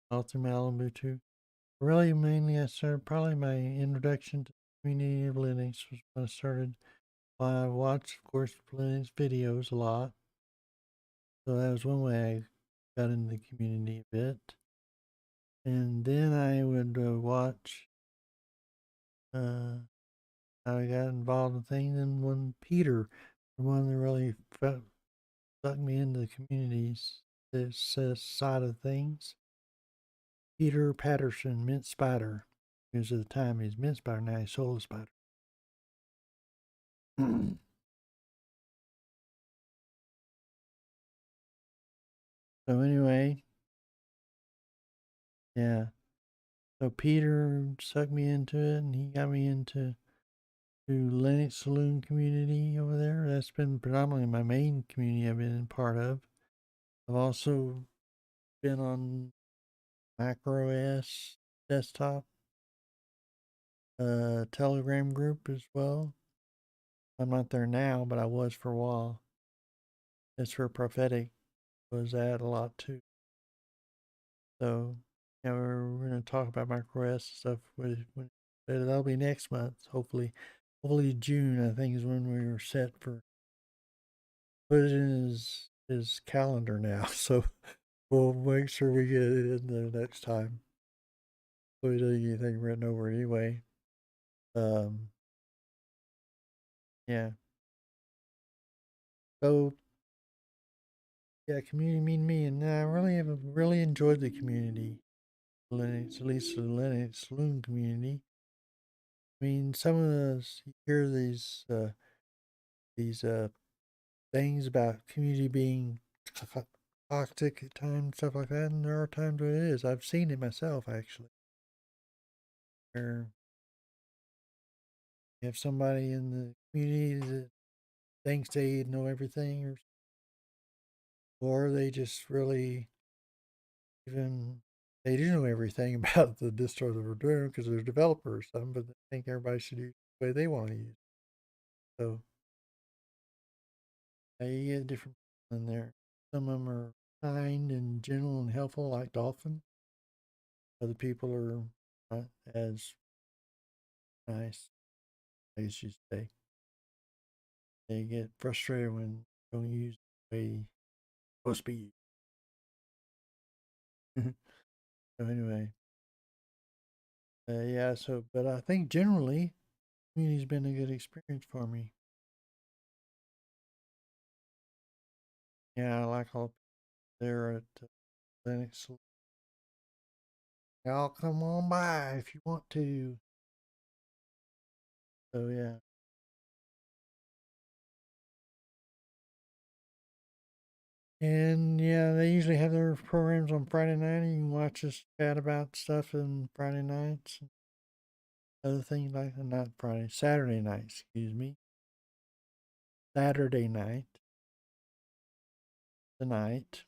all through Malibu too. Really, mainly I started probably my introduction to the community of Linux was when I started. I watched, of course, Linux videos a lot, so that was one way I got into the community a bit. And then I would watch. Uh, I got involved in things, and when Peter, the one that really sucked me into the communities, this side of things. Peter Patterson, Mint Spider. Because at the time he's Mint Spider, now he's Soul Spider. So anyway, yeah. So Peter sucked me into it, and he got me into Linux Saloon community over there. That's been predominantly my main community I've been part of. I've also been on macOS desktop, Telegram group as well. I'm not there now, but I was for a while. It's for prophetic. Was at a lot too. So yeah, we're going to talk about macOS stuff with that'll be next month. Hopefully June, I think, is when we were set for put it in his calendar now. So we'll make sure we get it in there next time. So we don't get anything written over anyway. Um, yeah. So yeah, community mean me, and I really have really enjoyed the community. Linux, at least the Linux Saloon community. I mean, some of those you hear these things about community being toxic at times, stuff like that, and there are times when it is. I've seen it myself actually, where you have somebody in the community that thinks they know everything, or they just really even they do know everything about the distro that we're doing because they're developers or something, but they think everybody should use the way they want to use it. So you get different people in there. Some of them are kind and gentle and helpful, like Dolphin. Other people are not as nice, I guess you say. They get frustrated when you don't use the way it's supposed to be used. So anyway, yeah. So, but I think generally, community's been a good experience for me. Yeah, I like all there at Linux. Y'all come on by if you want to. So yeah. And yeah, they usually have their programs on Friday night. You can watch us chat about stuff on Friday nights. Other things like that. Not Friday, Saturday night, excuse me. Saturday night. Tonight.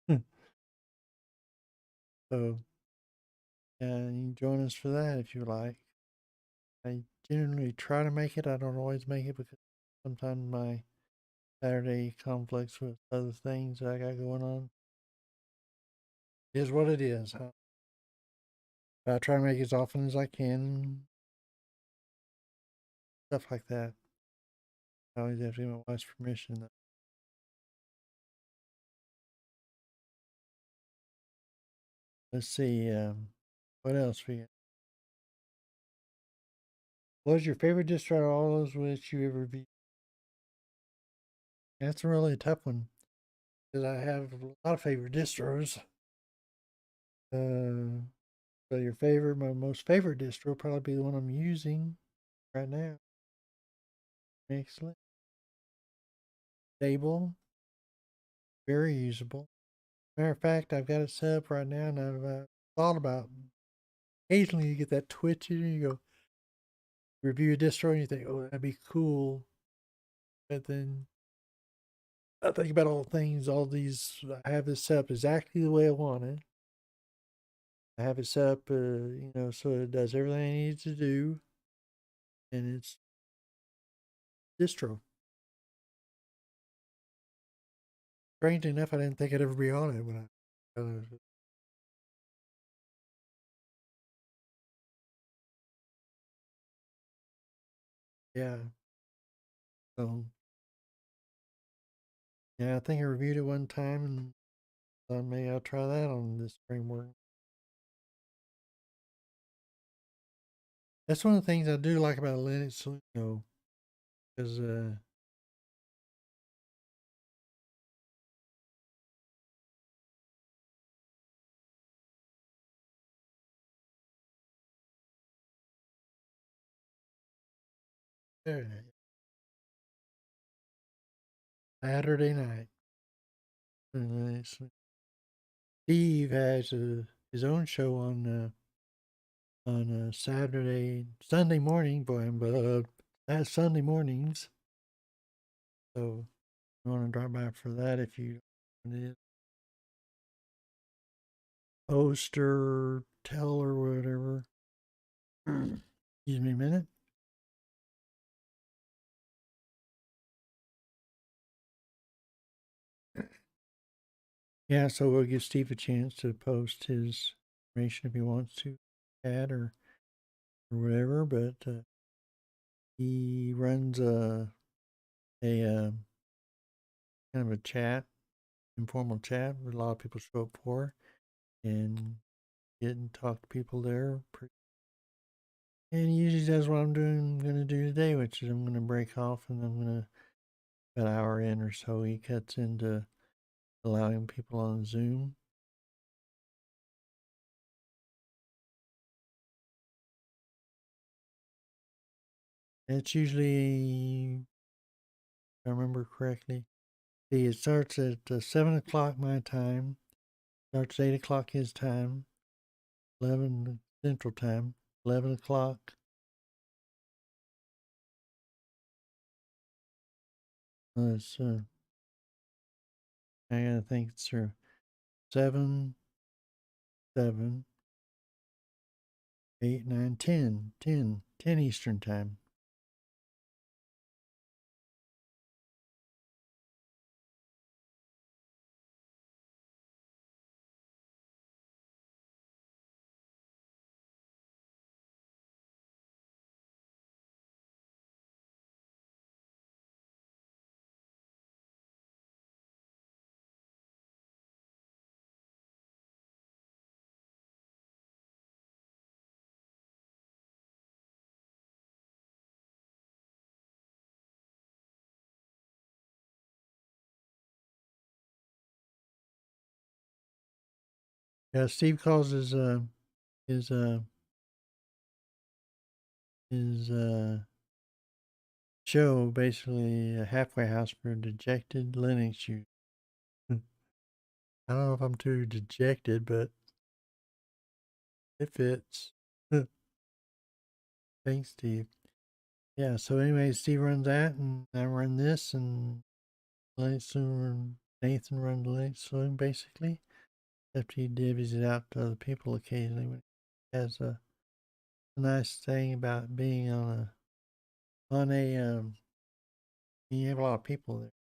So yeah, you can join us for that if you like. I generally try to make it. I don't always make it because sometimes my Saturday conflicts with other things that I got going on. It is what it is. Huh? I try to make it as often as I can. Stuff like that. I always have to get my wife's permission. Let's see. What else we got? What was your favorite distro out of all those which you ever beat? That's really a tough one because I have a lot of favorite distros. Uh, but my most favorite distro probably be the one I'm using right now. Excellent, stable, very usable. Matter of fact, I've got it set up right now, and I've thought about. Occasionally, you get that twitch and you go review a distro, and you think, "Oh, that'd be cool," but then I think about all the things, all these. I have this set up exactly the way I want it. I have it set up, so it does everything I need to do, and it's distro. Strange enough, I didn't think I'd ever be on it when yeah. So yeah, I think I reviewed it one time and thought maybe I'll try that on this framework. That's one of the things I do like about Linux, because Saturday night, Steve has his own show on Sunday morning, boy, but that's Sunday mornings. So you want to drop by for that if you host or tell or whatever. Excuse me a minute. Yeah, so we'll give Steve a chance to post his information if he wants to add or or whatever, but he runs a kind of a chat, informal chat, where a lot of people show up for, and get and talk to people there. And he usually does what I'm going to do today, which is I'm going to break off and I'm going to, about an hour in or so, he cuts into allowing people on Zoom. And it's usually, if I remember correctly, see, it starts at 7 o'clock my time, starts 8 o'clock his time, 11 Central Time, 11 o'clock. It's, I gotta think it's through. 7, 7, 8, 9, 10, 10, 10 Eastern Time. Yeah, Steve calls his uh his show basically a halfway house for dejected Linux users. I don't know if I'm too dejected, but it fits. Thanks, Steve. Yeah, so anyway, Steve runs that, and I run this, and Nathan runs Linux Saloon basically, except he divvies it out to other people occasionally when he has a nice thing about being on a you have a lot of people there.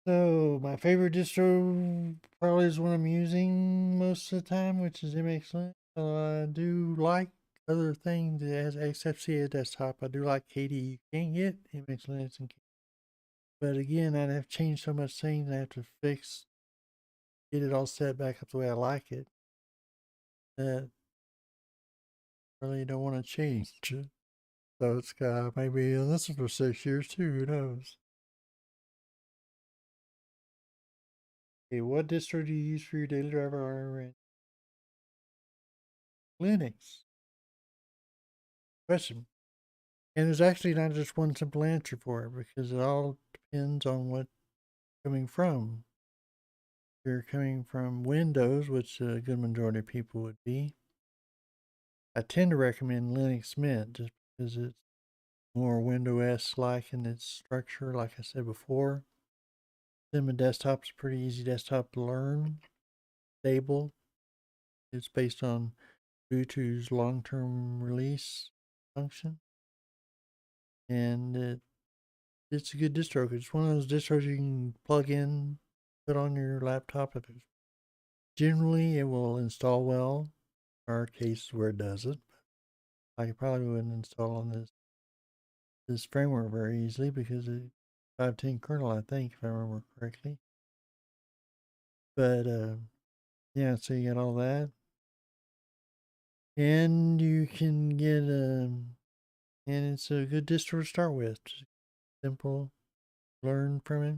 So my favorite distro probably is one I'm using most of the time, which is MXLink. I do like other things as XFCE desktop. I do like KDE. You can't get MXLink and KDE. But again, I'd have changed so much things. I have to get it all set back up the way I like it. That I really don't want to change it. So it's got maybe this is for 6 years too. Who knows? Okay, what distro do you use for your daily driver? Linux. Question. And there's actually not just one simple answer for it because it all depends on what you're coming from. If you're coming from Windows, which a good majority of people would be, I tend to recommend Linux Mint just because it's more Windows like in its structure. Like I said before, Cinema Desktop's a pretty easy desktop to learn, stable. It's based on Ubuntu's long-term release function, and it's a good distro. It's one of those distros you can plug in, put on your laptop. If it's, generally, it will install well. There are cases where it doesn't. I probably wouldn't install on this framework very easily because it's 5.10 kernel, I think, if I remember correctly. But yeah, so you got all that, and you can get and it's a good distro to start with. Just simple, learn from it.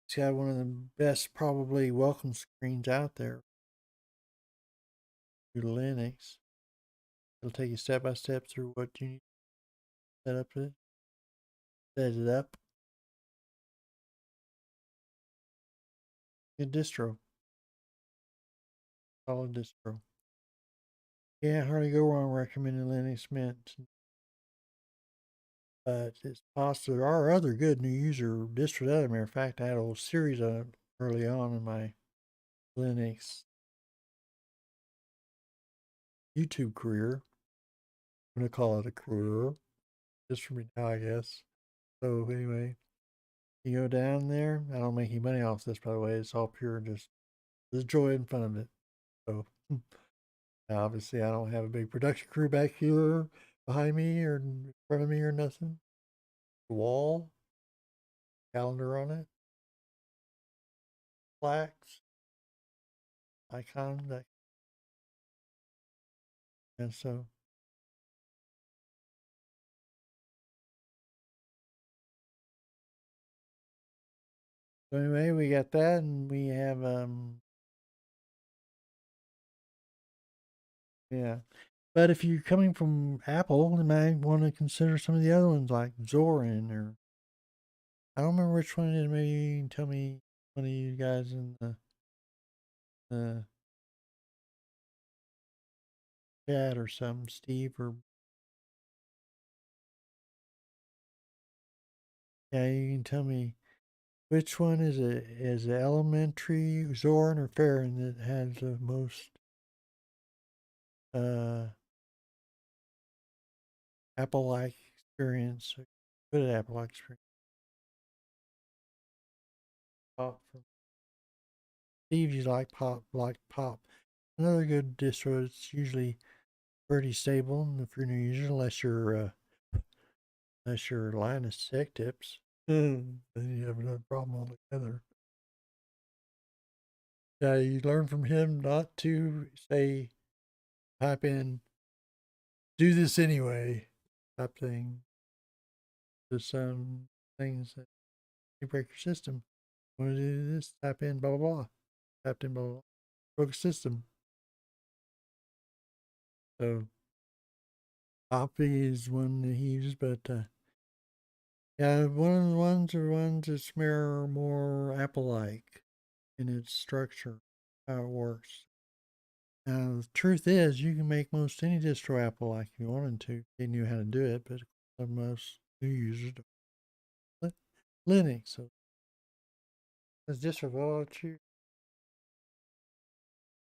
It's got one of the best probably welcome screens out there to Linux. It'll take you step by step through what you need to set it up. Good distro, solid distro. Can't hardly go wrong recommending Linux Mint. But it's possible there are other good new user distros. As a matter of fact, I had a whole series of them early on in my Linux YouTube career. I'm gonna call it a career, just for me now, I guess. So anyway, you go down there. I don't make any money off this, by the way. It's all pure just the joy and fun of it. So obviously, I don't have a big production crew back here behind me or in front of me or nothing. The wall, calendar on it, plaques, icon, that, and so anyway, we got that, and we have yeah. But if you're coming from Apple, you might want to consider some of the other ones like Zorin or I don't remember which one it is. Maybe you can tell me one of you guys in the chat or something, Steve or yeah, you can tell me which one is it? Is it elementary, Zorin, or Farron that has the most uh, Apple-like experience? Good Apple-like experience. Pop from Steve, you like Pop. Another good distro. It's usually pretty stable if you're a new user, unless you're Linus Tech Tips. Then you have another problem altogether. Yeah, you learn from him not to say type in do this anyway type thing. There's some things that you break your system. Want to do this? Type in blah blah blah. Typed in blah blah blah. Broke a system. So copy is one that he uses, but yeah, one of the ones that's more Apple-like in its structure, how it works. Now the truth is, you can make most any distro Apple-like if you wanted to. They knew how to do it, but most new users don't. Linux, so it's distro. Well,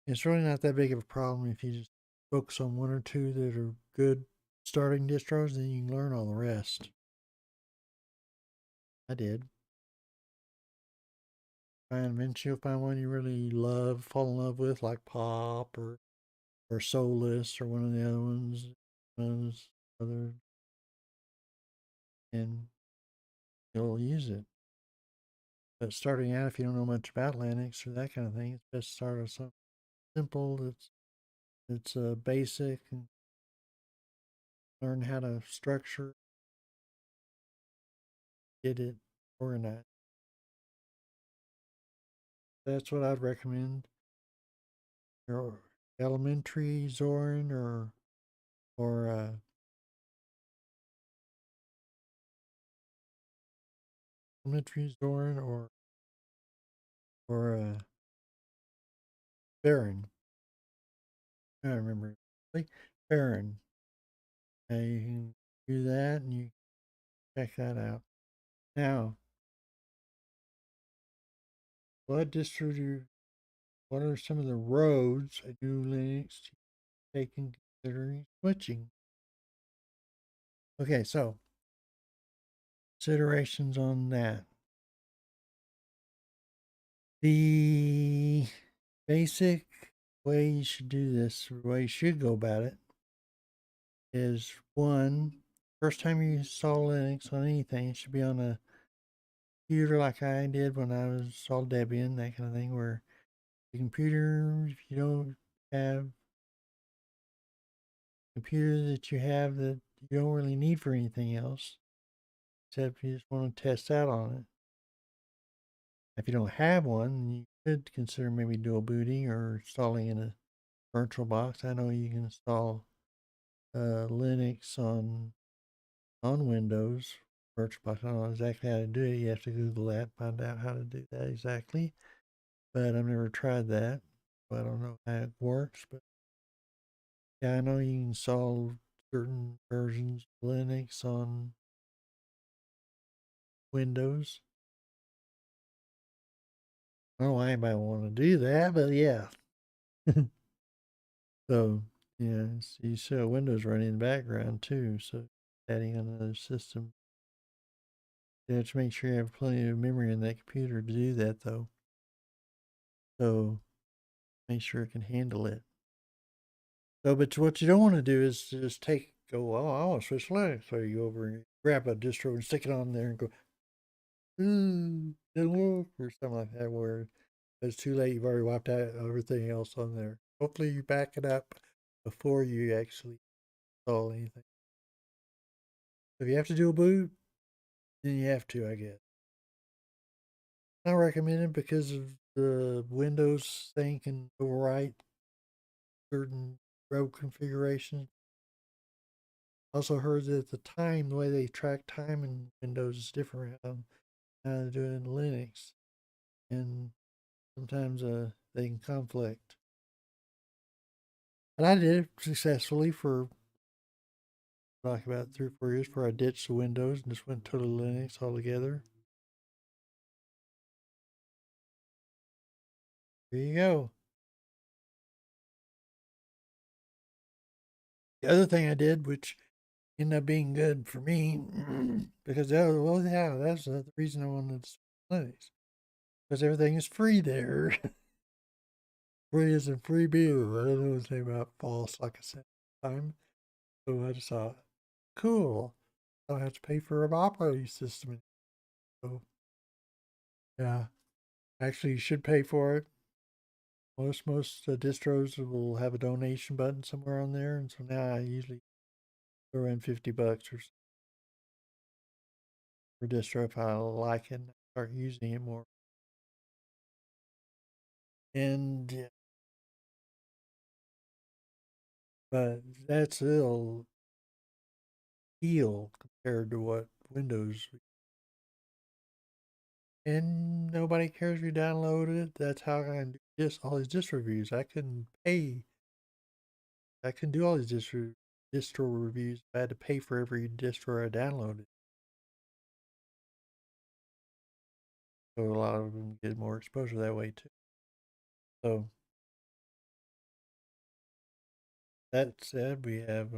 it's really not that big of a problem if you just focus on one or two that are good starting distros, then you can learn all the rest. I did. And eventually you'll find one you really love, fall in love with, like Pop or Solus or one of the other ones. Those other, and you'll use it. But starting out, if you don't know much about Linux or that kind of thing, it's best to start with something simple that's basic and learn how to structure, get it organized. That's what I'd recommend. Your elementary Zorin or elementary Zorin or Baron. I don't remember. Baron. You can do that and you check that out. Now, what distro do you, what are some of the roads a new Linux to take in considering switching? Okay, so considerations on that. The basic way you should do this, or the way you should go about it, is one, first time you install Linux on anything, it should be on a computer like I did when I was installed Debian, that kind of thing, where the computer, if you don't have a computer that you have that you don't really need for anything else, except you just want to test out on it. If you don't have one, you could consider maybe dual booting or installing in a virtual box. I know you can install Linux on Windows VirtualBox. I don't know exactly how to do it. You have to Google that, find out how to do that exactly. But I've never tried that, so I don't know how it works. But yeah, I know you can install certain versions of Linux on Windows. I don't know why anybody would want to do that, but yeah. So yeah, you see Windows running in the background too. So adding another system. You have to make sure you have plenty of memory in that computer to do that though. So make sure it can handle it. So, but what you don't want to do is just go, oh, I want to switch Linux. So you go over and grab a distro and stick it on there and go, didn't work, or something like that, where it's too late. You've already wiped out everything else on there. Hopefully, you back it up before you actually install anything. If you have to do a boot, then you have to, I guess. I recommend it because of the Windows thing can overwrite certain row configurations. Also heard that the way they track time in Windows is different from how they do it in Linux, and sometimes they can conflict. But I did it successfully for like about 3 or 4 years before I ditched the Windows and just went totally Linux altogether. There you go. The other thing I did, which ended up being good for me, because well, yeah, that's the reason I wanted to Linux, because everything is free there. Free as in free beer. I don't know anything about false, like I said time. So I just thought, cool. I don't have to pay for an operating system. So yeah, actually, you should pay for it. Most distros will have a donation button somewhere on there, and so now I usually throw in $50 or so for distro if I like it and start using it more. And yeah, but that's still deal compared to what Windows. And nobody cares if you download it. That's how I can do all these distro reviews. I can do all these distro reviews. I had to pay for every distro I downloaded. So a lot of them get more exposure that way too. So that said, we have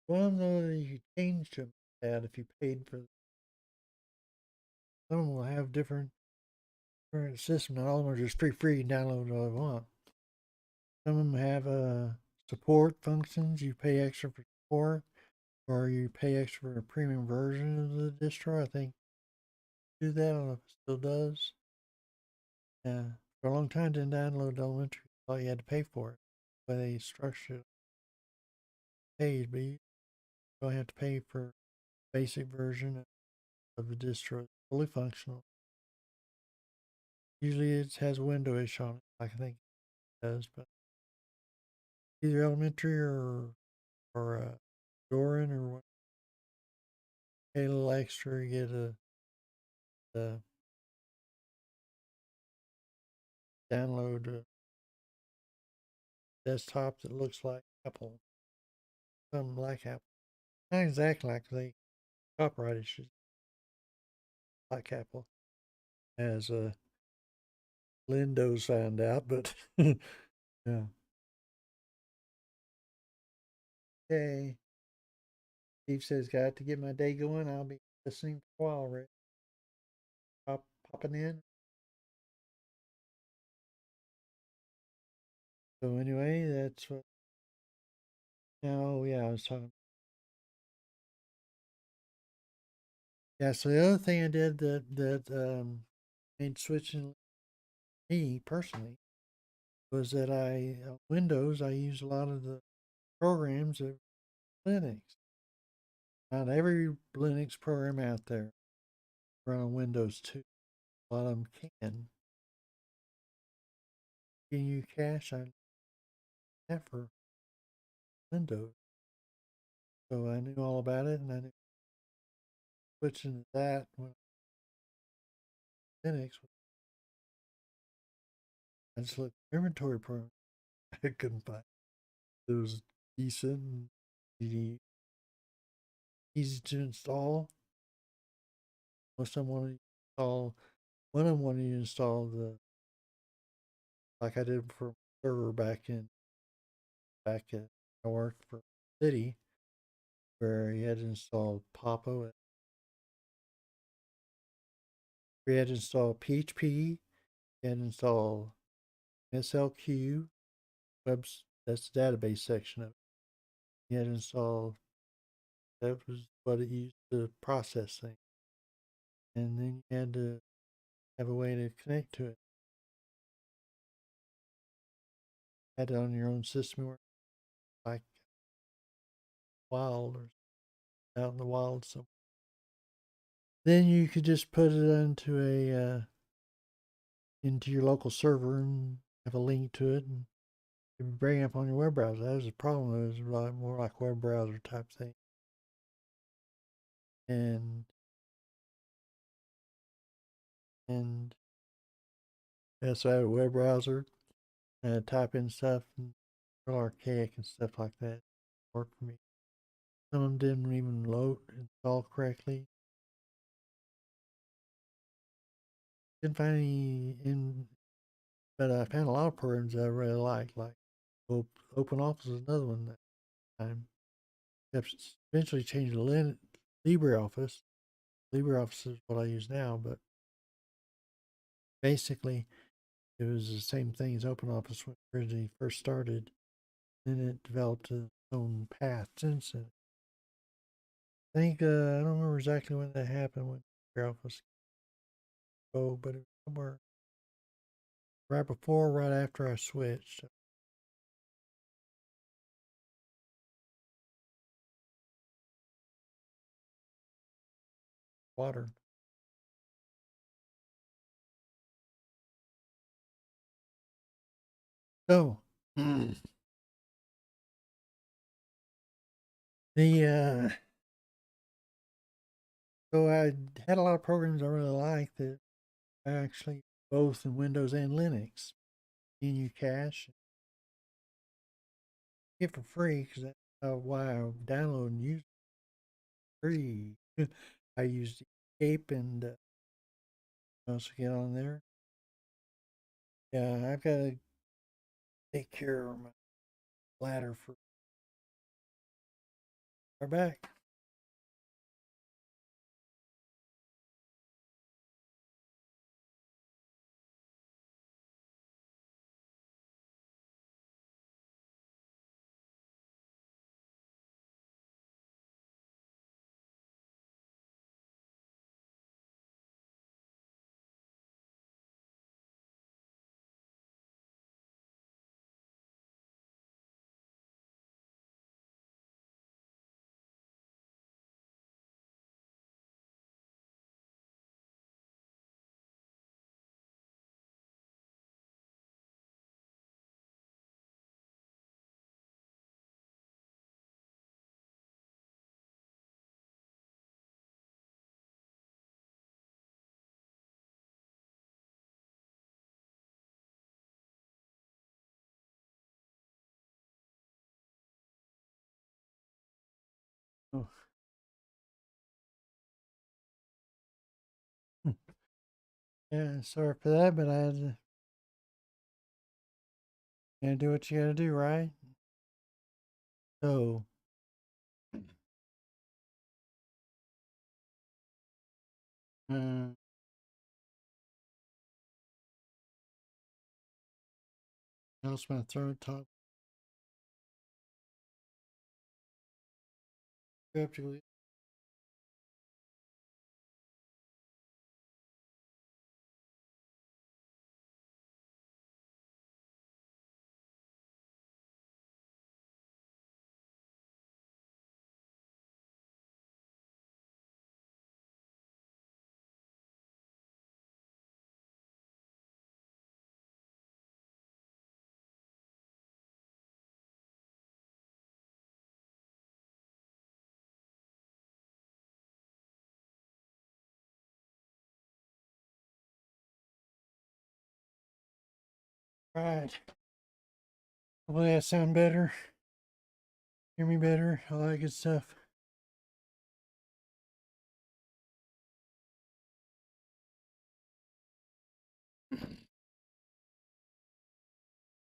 well, no, you change them that if you paid for. Some of them will have different systems. Not all of them are just free. You download all you want. Some of them have support functions. You pay extra for support, or you pay extra for a premium version of the distro. I think do that. I don't know if it still does. Yeah, for a long time, didn't download elementary. All you had to pay for it. The way they structured paid, but you don't have to pay for basic version of the distro. It's fully functional. Usually, it has Windows on it. Like I think it does, but either elementary or Doran or what. Pay a little extra, you get a download a desktop that looks like Apple, something like Apple. Not exactly like they copyright issues like Apple, as Lindo's found out, but yeah. Okay. Steve says, got to get my day going. I'll be listening for a while, Rick. Popping in. So anyway, that's what. Oh yeah, I was talking. Yeah. So the other thing I did that made switching me personally was that Windows I use a lot of the programs of Linux. Not every Linux program out there run on Windows too. A lot of them can. Can you cache on that for Windows? So I knew all about it, and I knew switching to that when Linux. I just looked at inventory program. I couldn't find it. It was decent, easy, easy to install. Most of them wanted to install. One of them wanted to install the like I did for server back in back I worked for the city where you had to install Papa. We had to install PHP. You had to install SLQ. Webs. That's the database section of it. You had to install. That was what it used to process things, and then you had to have a way to connect to it. Had it on your own system, or like wild or out in the wild somewhere. Then you could just put it into your local server and have a link to it and bring it up on your web browser. That was the problem. It was like more like web browser type thing. And and yeah, so I had a web browser and I'd type in stuff and real archaic and stuff like that. Worked for me. Some of them didn't even load install correctly. Didn't find any in, but I found a lot of programs that I really liked, like Open Office is another one that time. Eventually changed to LibreOffice. LibreOffice is what I use now, but basically it was the same thing as OpenOffice when it originally first started. Then it developed its own path since then. I think I don't remember exactly when that happened when LibreOffice but it was somewhere right before, right after I switched. Water. So the so I had a lot of programs I really liked that actually both in Windows and Linux. You cache it for free because that's why I download and use it free. I used Escape and also get on there. Yeah, I've got to take care of my ladder for our back. Oh, yeah, sorry for that, but I had to, do what you got to do, right? So, uh, else my throat top. All right. Hopefully I sound better. Hear me better. All that good stuff.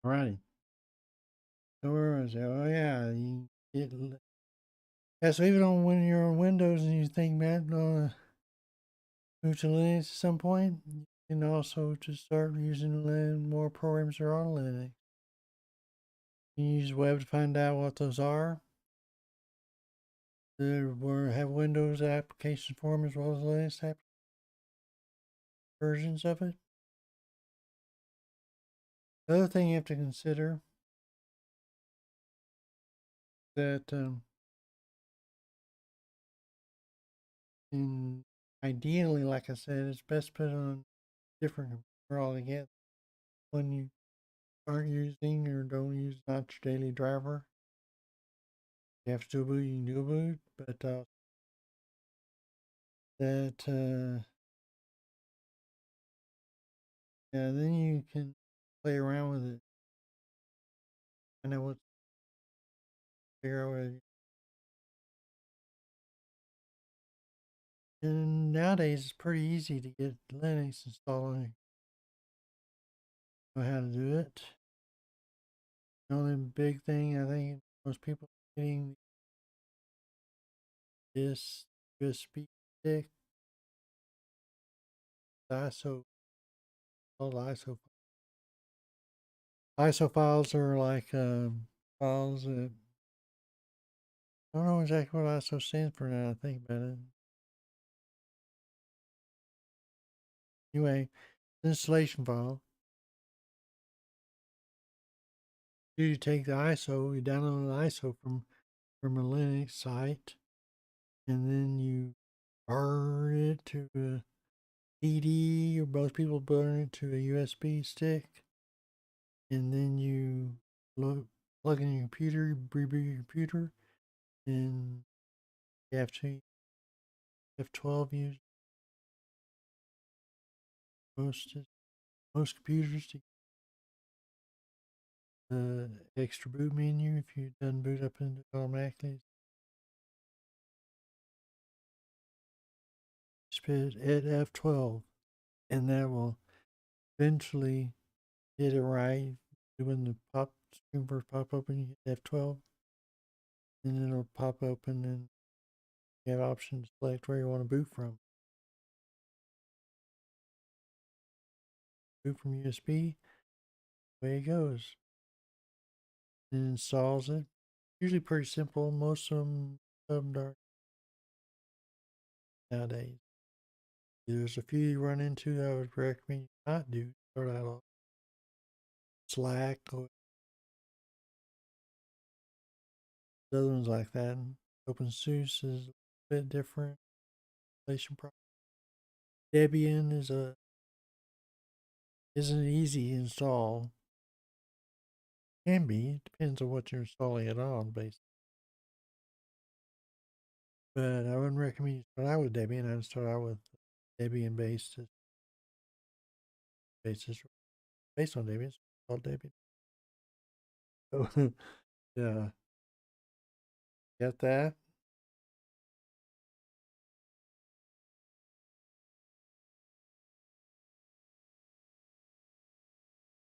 Alrighty. So where was it? Oh yeah, you get. Yeah, so even on when you're on Windows and you think, man, move to Linux at some point, you can also just start using more programs that are on Linux. You use the web to find out what those are. There have Windows applications for them as well as Linux versions of it. The other thing you have to consider that in ideally, like I said, it's best to put it on different computer altogether. When you aren't using or don't use not your daily driver, you have to do a boot, you can do a boot, but that yeah, then you can play around with it. I know what figure out what. And nowadays it's pretty easy to get Linux installed and know how to do it. The only big thing I think most people are getting this USB stick, the ISO, called ISO. ISO files are like files that I don't know exactly what ISO stands for now. I think about it. Anyway, installation file. You take the ISO, you download the ISO from a Linux site, and then you burn it to a CD, or most people burn it to a USB stick, and then you plug in your computer, reboot your computer, and you have to F12 use most most computers to the extra boot menu. If you done boot up into automatically, just put at F12, and that will eventually get it right. When the pop screen first pop open, you hit F12, and it'll pop open, and you have options to select where you want to boot from. Boot from USB, away it goes. It installs it. Usually pretty simple. Most of them are nowadays. There's a few you run into I would recommend you not do. Start out on Slack or other ones like that. OpenSUSE is a bit different. Debian isn't an easy install. Can be. It depends on what you're installing it on, basically. But I wouldn't recommend you start out with Debian. I'd start out with Debian based on Debian. It's called Debian. So, yeah, get that.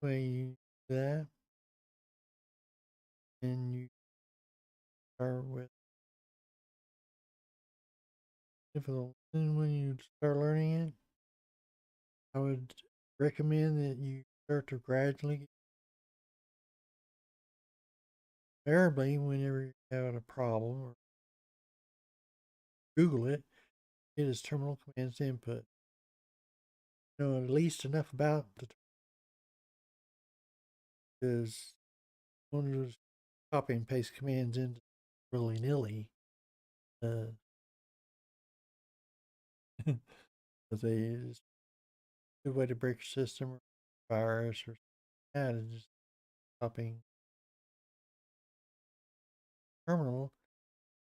Way you do that, and you start with difficult. And when you start learning it, I would recommend that you start to gradually, invariably, whenever you have a problem, or Google it, it is terminal commands input. Know at least enough about the because one of those copy and paste commands into willy nilly. Uh, Because it's a good way to break your system or virus or that is just copying terminal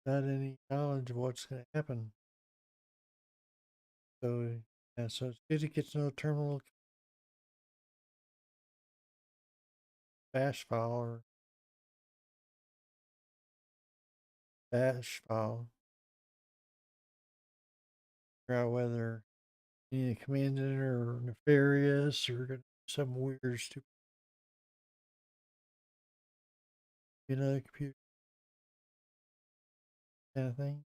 without any knowledge of what's going to happen. So, yeah, so it's good to get to know terminal bash file or bash file. Figure out whether any commands in it are nefarious or some weird, stupid get another computer kind of thing.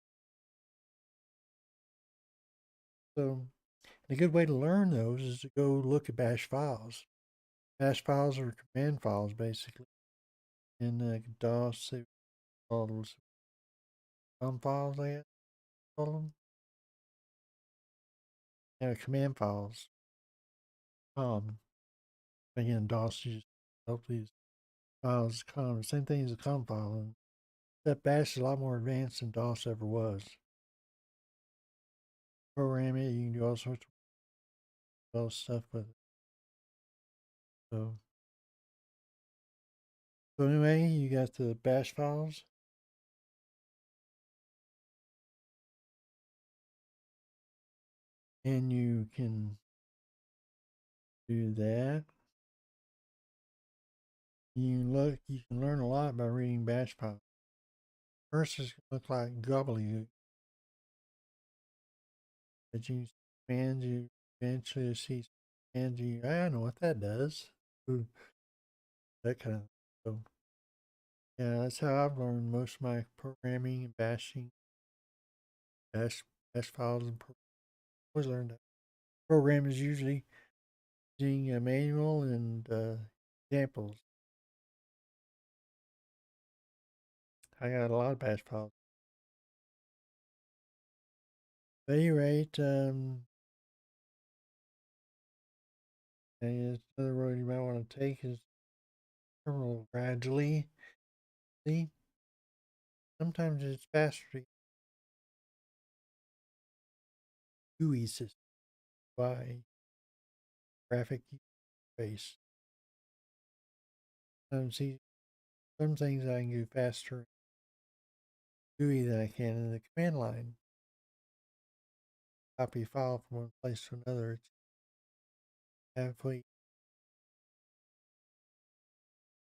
So a good way to learn those is to go look at bash files. Bash files are command files basically. In DOS, they call those files, I guess, call them. Yeah, command files. Again, DOS, you just help these files, same thing as a com file. And that bash is a lot more advanced than DOS ever was. Program it, you can do all sorts of stuff with it. So anyway, you got the bash files, and you can do that. You can learn a lot by reading bash files. First, it's going to look like gobbledygook, but you commands you eventually see commands you. I know what that does. Ooh, that kind of. So yeah, that's how I've learned most of my programming and bash files, and always learned that. Program is usually using a manual and examples. I got a lot of bash files. At any rate, another road you might want to take is terminal gradually. See, sometimes it's faster to GUI system by graphic interface. See, some things I can do faster in GUI than I can in the command line. Copy a file from one place to another. It's halfway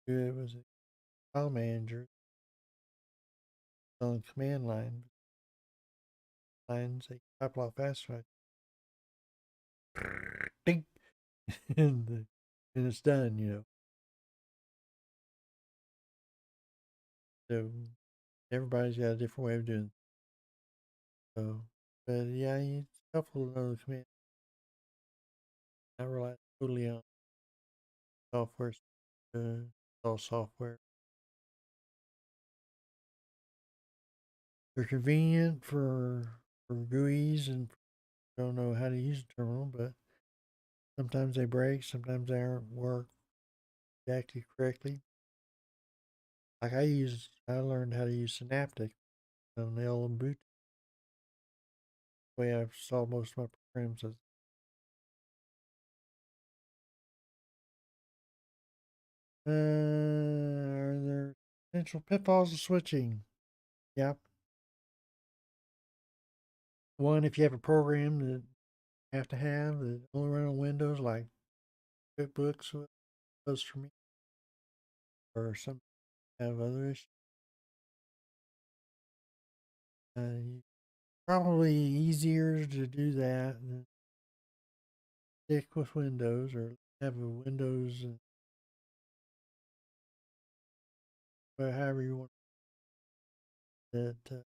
do it was a file manager on the command line. Lines they type a lot faster. Ding, and it's done. So everybody's got a different way of doing it. So, but yeah, it's helpful to know the command. I rely totally on software, all software. They're convenient for GUIs and don't know how to use a terminal, but sometimes they break, sometimes they aren't work exactly correctly. Like I learned how to use Synaptic on the LM boot. The way I've solved most of my programs is are there potential pitfalls of switching? Yep. One, if you have a program that you have to have that only run on Windows, like QuickBooks was for me, or some have other issues, probably easier to do that than stick with Windows or have a Windows, however you want that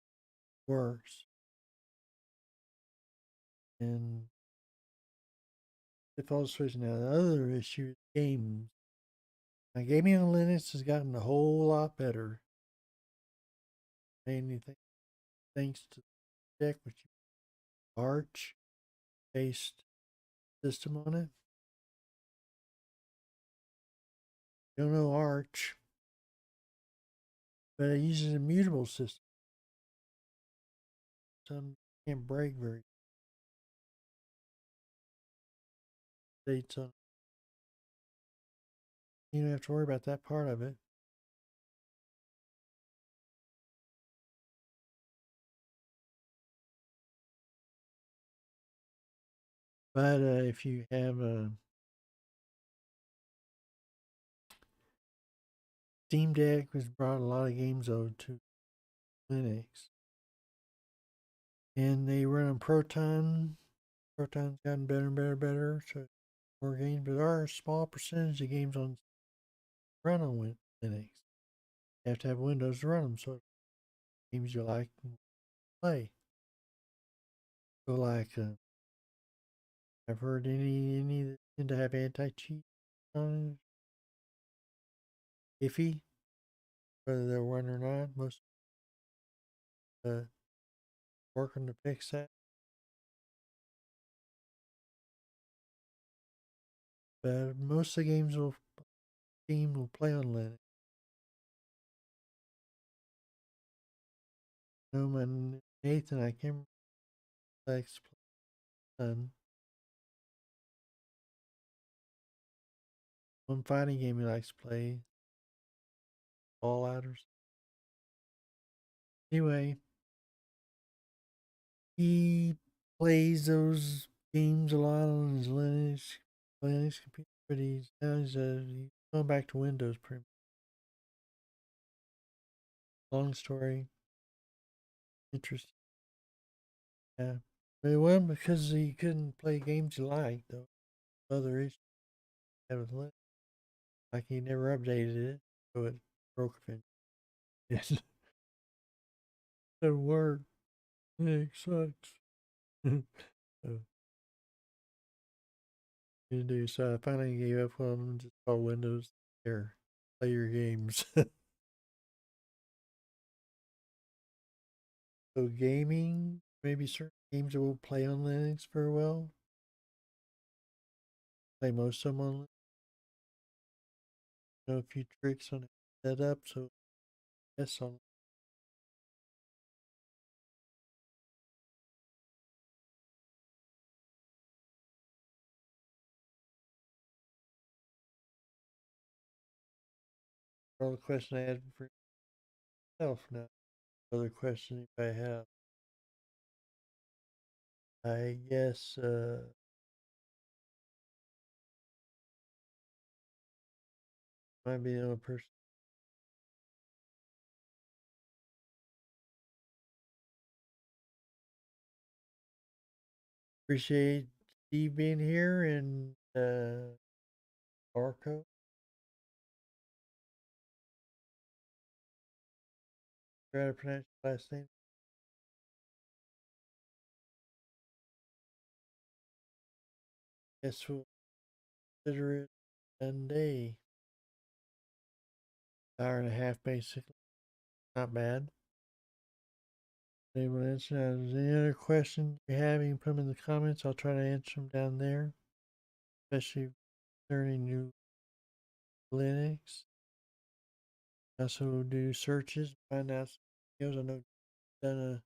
works. And if I was switching out, the other issue is games. Now, gaming on Linux has gotten a whole lot better. Anything thanks to Deck, which Arch based system on it. You don't know Arch, but it uses a mutable system. Some can't break very dates on. You don't have to worry about that part of it. But if you have a Steam Deck, has brought a lot of games over to Linux, and they run on Proton. Proton's gotten better and better and better, so more games. But there are a small percentage of games on run on Linux, You have to have Windows to run them, so games you like and play. So like, I've heard any that tend to have anti-cheat on it, iffy, whether they're one or not. Most working to fix that, but most of the game will play on Linux. No, man, Nathan, I can't remember on one fighting game he likes to play, Fallout or something. Anyway, he plays those games a lot on his Linux computer, but he's going back to Windows pretty much. Long story, interesting. Yeah. But it wasn't because he couldn't play games he liked, though. Other issues with Linux. Like he never updated it, so it broke eventually. Yes. That word. It sucks. So, you do. So I finally gave up on them, just call Windows there. Play your games. So gaming, maybe certain games that will play on Linux very well. Play most of them on Linux. Know a few tricks on it set up, so yes on all the question I had for myself now. Other question if I have. I guess might be the only person. Appreciate Steve being here and Arco. Try to pronounce your last name. Guess we'll consider it Sunday. Hour and a half basically. Not bad. Anyone else has any other questions you have, you can put them in the comments. I'll try to answer them down there, especially concerning new Linux. I also do searches, find out some videos. I know done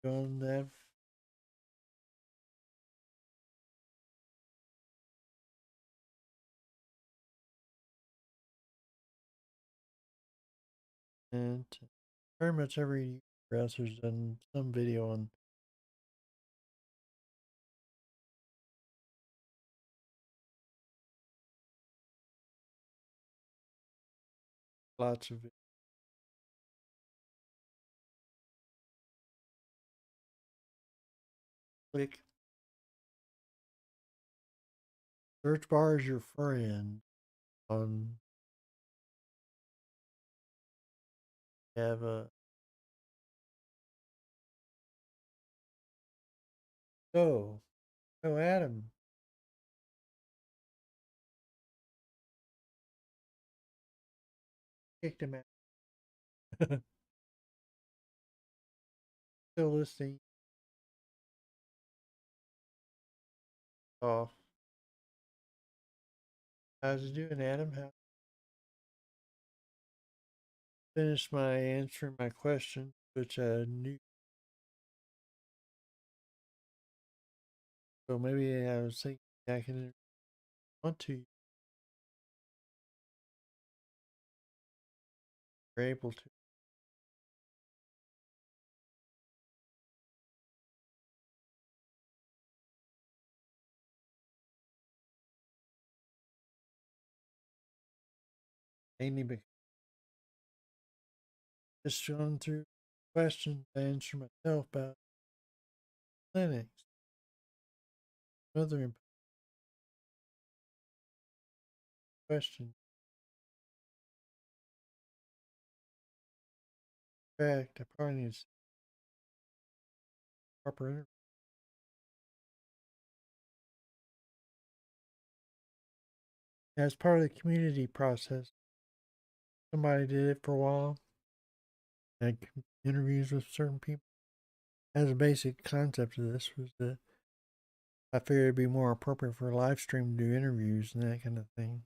on that. And pretty much every browser's done some video on lots of it. Click. Search bar is your friend. On have a go. Oh, Adam. Kicked him out. Still listening. Off. How's it doing, Adam? How finished my answering my question, which I knew. So maybe I was thinking I can want to. You're able to. Mainly because just going through questions to answer myself about Linux. Another important question. fact, I probably need a proper interview. As part of the community process, somebody did it for a while. Had interviews with certain people. As a basic concept of this was that I figured it'd be more appropriate for a live stream to do interviews and that kind of thing.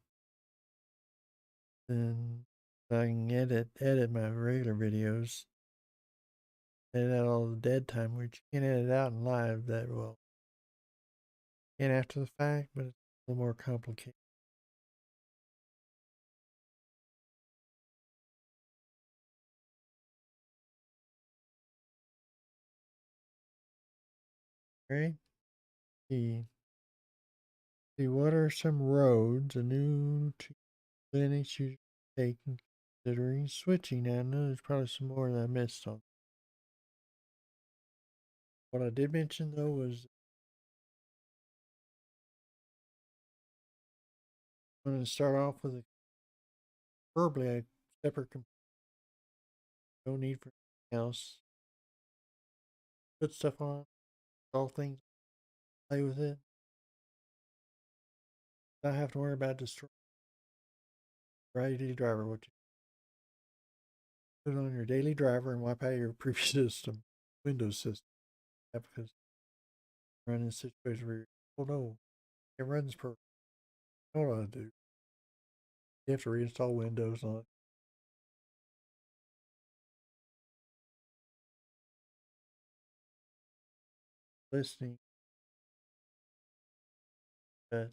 Then I can edit my regular videos, edit out all the dead time, which you can edit out in live that well. And after the fact, but it's a little more complicated. Right? See, what are some roads a new Linux user taking considering switching? Now, I know there's probably some more that I missed on. What I did mention though was I'm going to start off with preferably a separate computer. No need for anything else. Put stuff on, all things, play with it. Not have to worry about destroying your daily driver. What you put on your daily driver and wipe out your previous system, Windows system. Because running a situation where oh no, it runs perfect. What do I do? You have to reinstall Windows on it. Listening that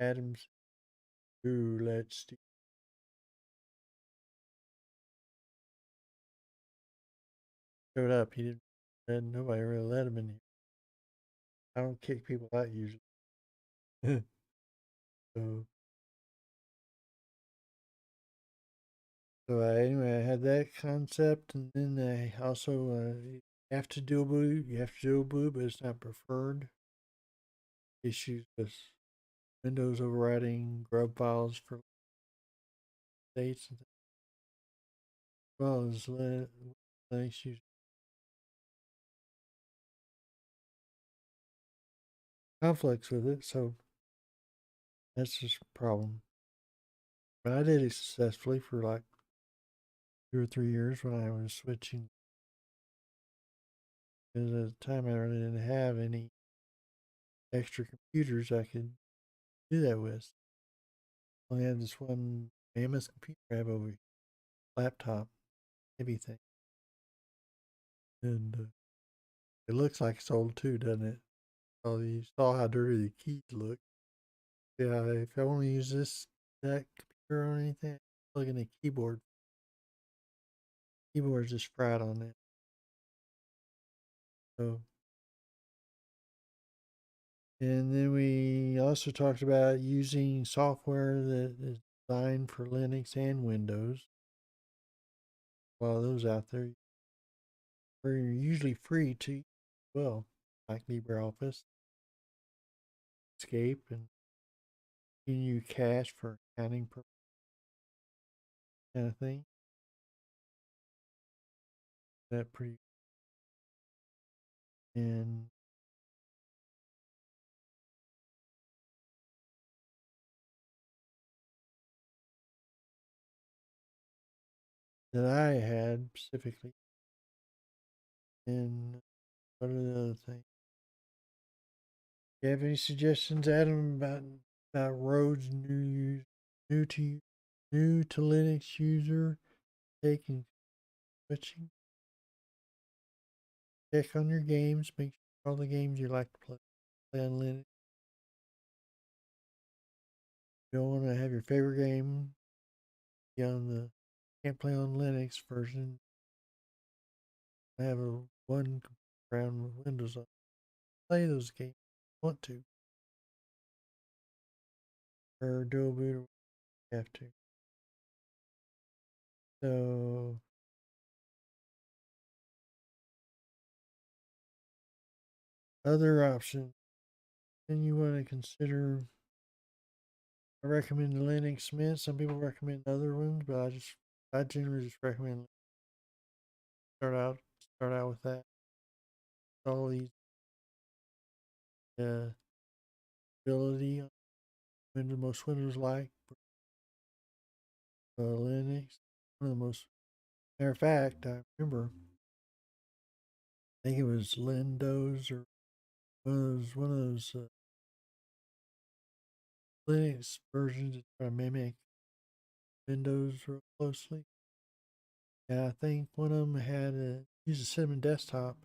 Adams who let Steve showed up. He didn't. And nobody really let him in here. I don't kick people out usually. so anyway, I had that concept, and then I also you have to do a boot. You have to do a boot, but it's not preferred. Issues with Windows overriding grub files for states and as well as Linux use conflicts with it. So that's just a problem. But I did it successfully for like 2 or 3 years when I was switching. Because at the time I really didn't have any extra computers I could do that with. I only had this one mammoth computer I have over here, laptop, heavy thing. And it looks like it's old too, doesn't it? Oh, you saw how dirty the keys look. Yeah, if I want to use that computer or anything, look at the keyboard. Keyboard's just fried on it. So, and then we also talked about using software that is designed for Linux and Windows. A lot of those out there are usually free to, well, like LibreOffice, Escape, and you cache for accounting purposes, kind of thing. That pretty and that I had specifically. And what are the other things? You have any suggestions, Adam, about roads new to you, new to Linux user taking switching? Check on your games. Make sure all the games you like to play on Linux. You don't want to have your favorite game be on the can't play on Linux version. I have a one around with Windows on. Play those games. If you want to or do a boot. You have to. So other options. Then you want to consider. I recommend the Linux Mint. Some people recommend other ones, but I just I generally just recommend start out start out with that. All these uh, ability on Windows, most Windows like Linux. One of the most matter of fact, I remember I think it was Windows or one of those Linux versions that try to mimic Windows real closely. Yeah, I think one of them had used a cinnamon desktop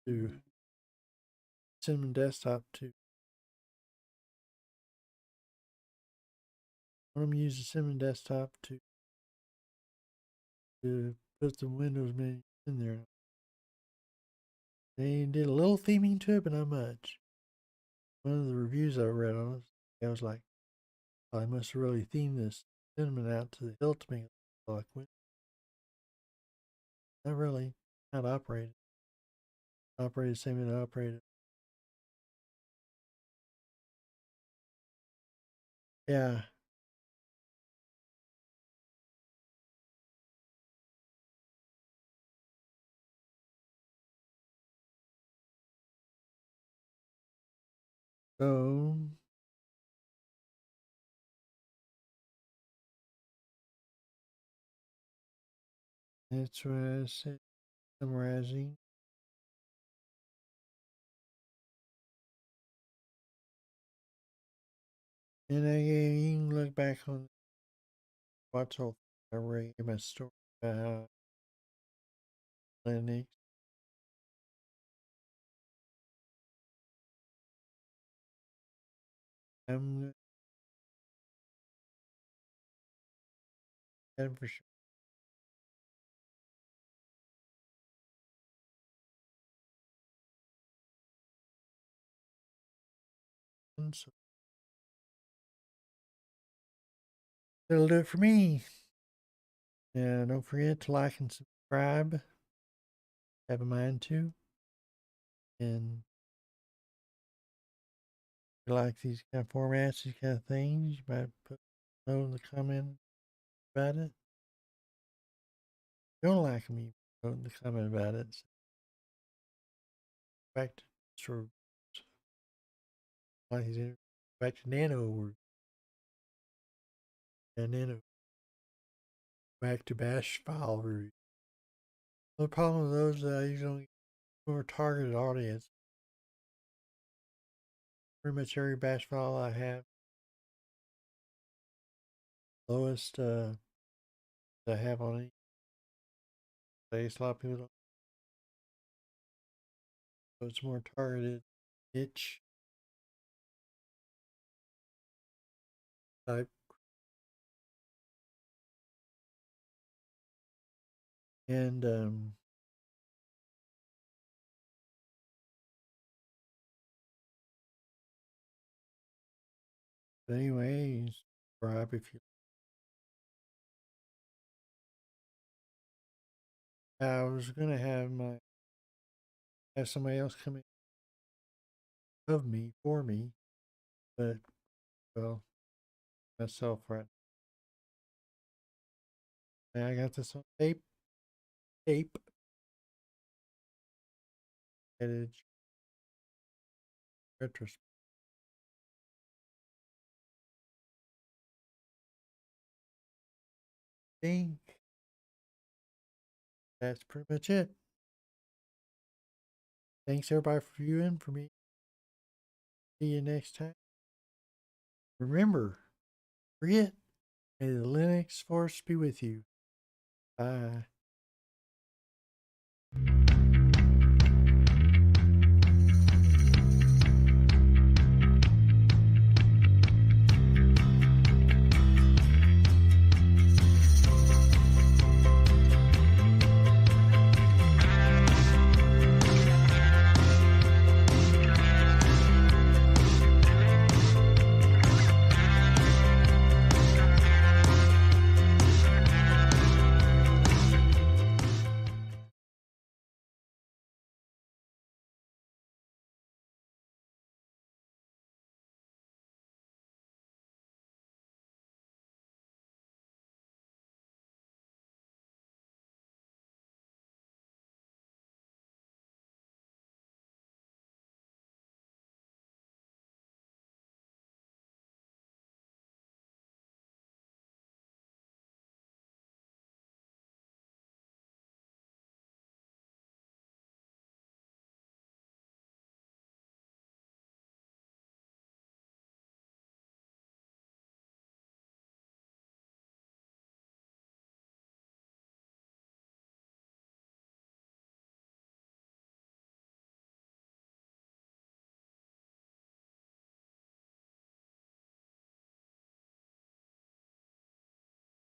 to cinnamon desktop to one of them used a cinnamon desktop to put the Windows menu in there. They did a little theming to it, but not much. One of the reviews I read on it, I was like, oh, I must have really themed this cinnamon out to the hilt to make it look like not really. Not operated. Operated the same way it operated. Yeah. So that's what I said. Summarizing. And I you can look back on what's all I read my story about Linux. I'm good for sure. So that'll do it for me. Yeah, don't forget to like and subscribe. Have a mind to. And if you like these kind of formats, these kind of things, you might put a note in the comment about it. If you don't like them, you note in the comment about it. So back to sort of like these back to nano or nano back to bash file review. The problem with those is I usually get more targeted audience. Pretty much every bash file I have, lowest I have on it. Base a lot of people don't, so it's more targeted niche type. And but anyways, subscribe if you. I was gonna have somebody else come in of me for me, but well, myself right now. I got this on tape, edited retrospect. Think that's pretty much it. Thanks everybody for viewing for me. See you next time. Remember, forget, may the Linux force be with you. Bye.